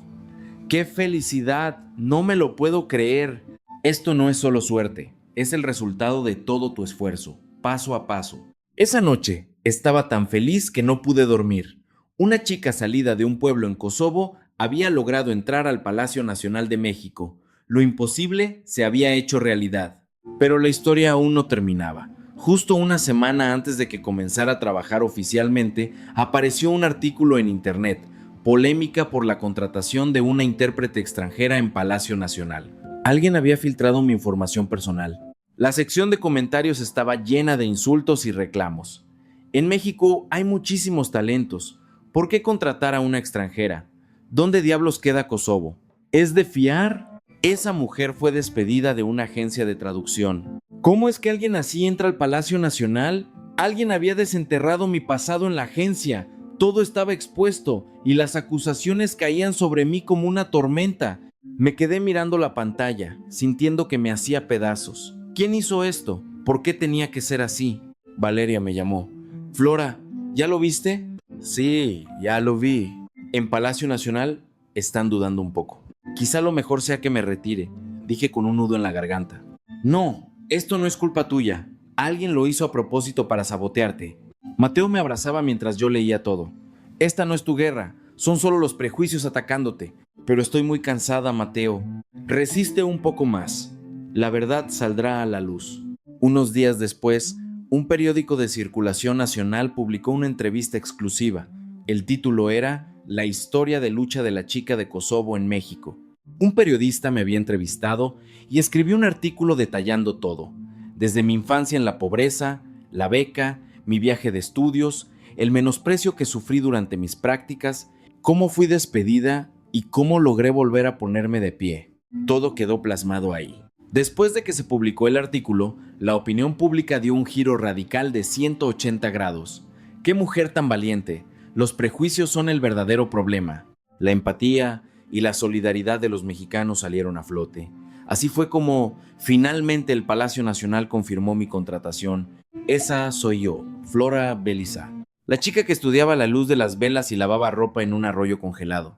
qué felicidad, no me lo puedo creer. Esto no es solo suerte, es el resultado de todo tu esfuerzo, paso a paso. Esa noche estaba tan feliz que no pude dormir. Una chica salida de un pueblo en Kosovo había logrado entrar al Palacio Nacional de México. Lo imposible se había hecho realidad. Pero la historia aún no terminaba. Justo una semana antes de que comenzara a trabajar oficialmente, apareció un artículo en internet, polémica por la contratación de una intérprete extranjera en Palacio Nacional. Alguien había filtrado mi información personal. La sección de comentarios estaba llena de insultos y reclamos. En México hay muchísimos talentos. ¿Por qué contratar a una extranjera? ¿Dónde diablos queda Kosovo? ¿Es de fiar? Esa mujer fue despedida de una agencia de traducción. ¿Cómo es que alguien así entra al Palacio Nacional? Alguien había desenterrado mi pasado en la agencia. Todo estaba expuesto y las acusaciones caían sobre mí como una tormenta. Me quedé mirando la pantalla, sintiendo que me hacía pedazos. ¿Quién hizo esto? ¿Por qué tenía que ser así? Valeria me llamó. Flora, ¿ya lo viste? Sí, ya lo vi. En Palacio Nacional están dudando un poco. Quizá lo mejor sea que me retire, dije con un nudo en la garganta. No, esto no es culpa tuya. Alguien lo hizo a propósito para sabotearte. Mateo me abrazaba mientras yo leía todo. Esta no es tu guerra, son solo los prejuicios atacándote. Pero estoy muy cansada, Mateo. Resiste un poco más. La verdad saldrá a la luz. Unos días después, un periódico de circulación nacional publicó una entrevista exclusiva. El título era La historia de lucha de la chica de Kosovo en México. Un periodista me había entrevistado y escribió un artículo detallando todo, desde mi infancia en la pobreza, la beca, mi viaje de estudios, el menosprecio que sufrí durante mis prácticas, cómo fui despedida y cómo logré volver a ponerme de pie. Todo quedó plasmado ahí. Después de que se publicó el artículo, la opinión pública dio un giro radical de 180 grados. ¡Qué mujer tan valiente! Los prejuicios son el verdadero problema. La empatía y la solidaridad de los mexicanos salieron a flote. Así fue como, finalmente, el Palacio Nacional confirmó mi contratación. Esa soy yo, Flora Belisa. La chica que estudiaba la luz de las velas y lavaba ropa en un arroyo congelado.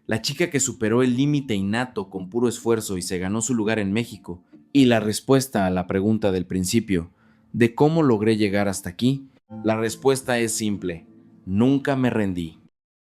La chica que superó el límite innato con puro esfuerzo y se ganó su lugar en México. Y la respuesta a la pregunta del principio, de cómo logré llegar hasta aquí, la respuesta es simple: nunca me rendí.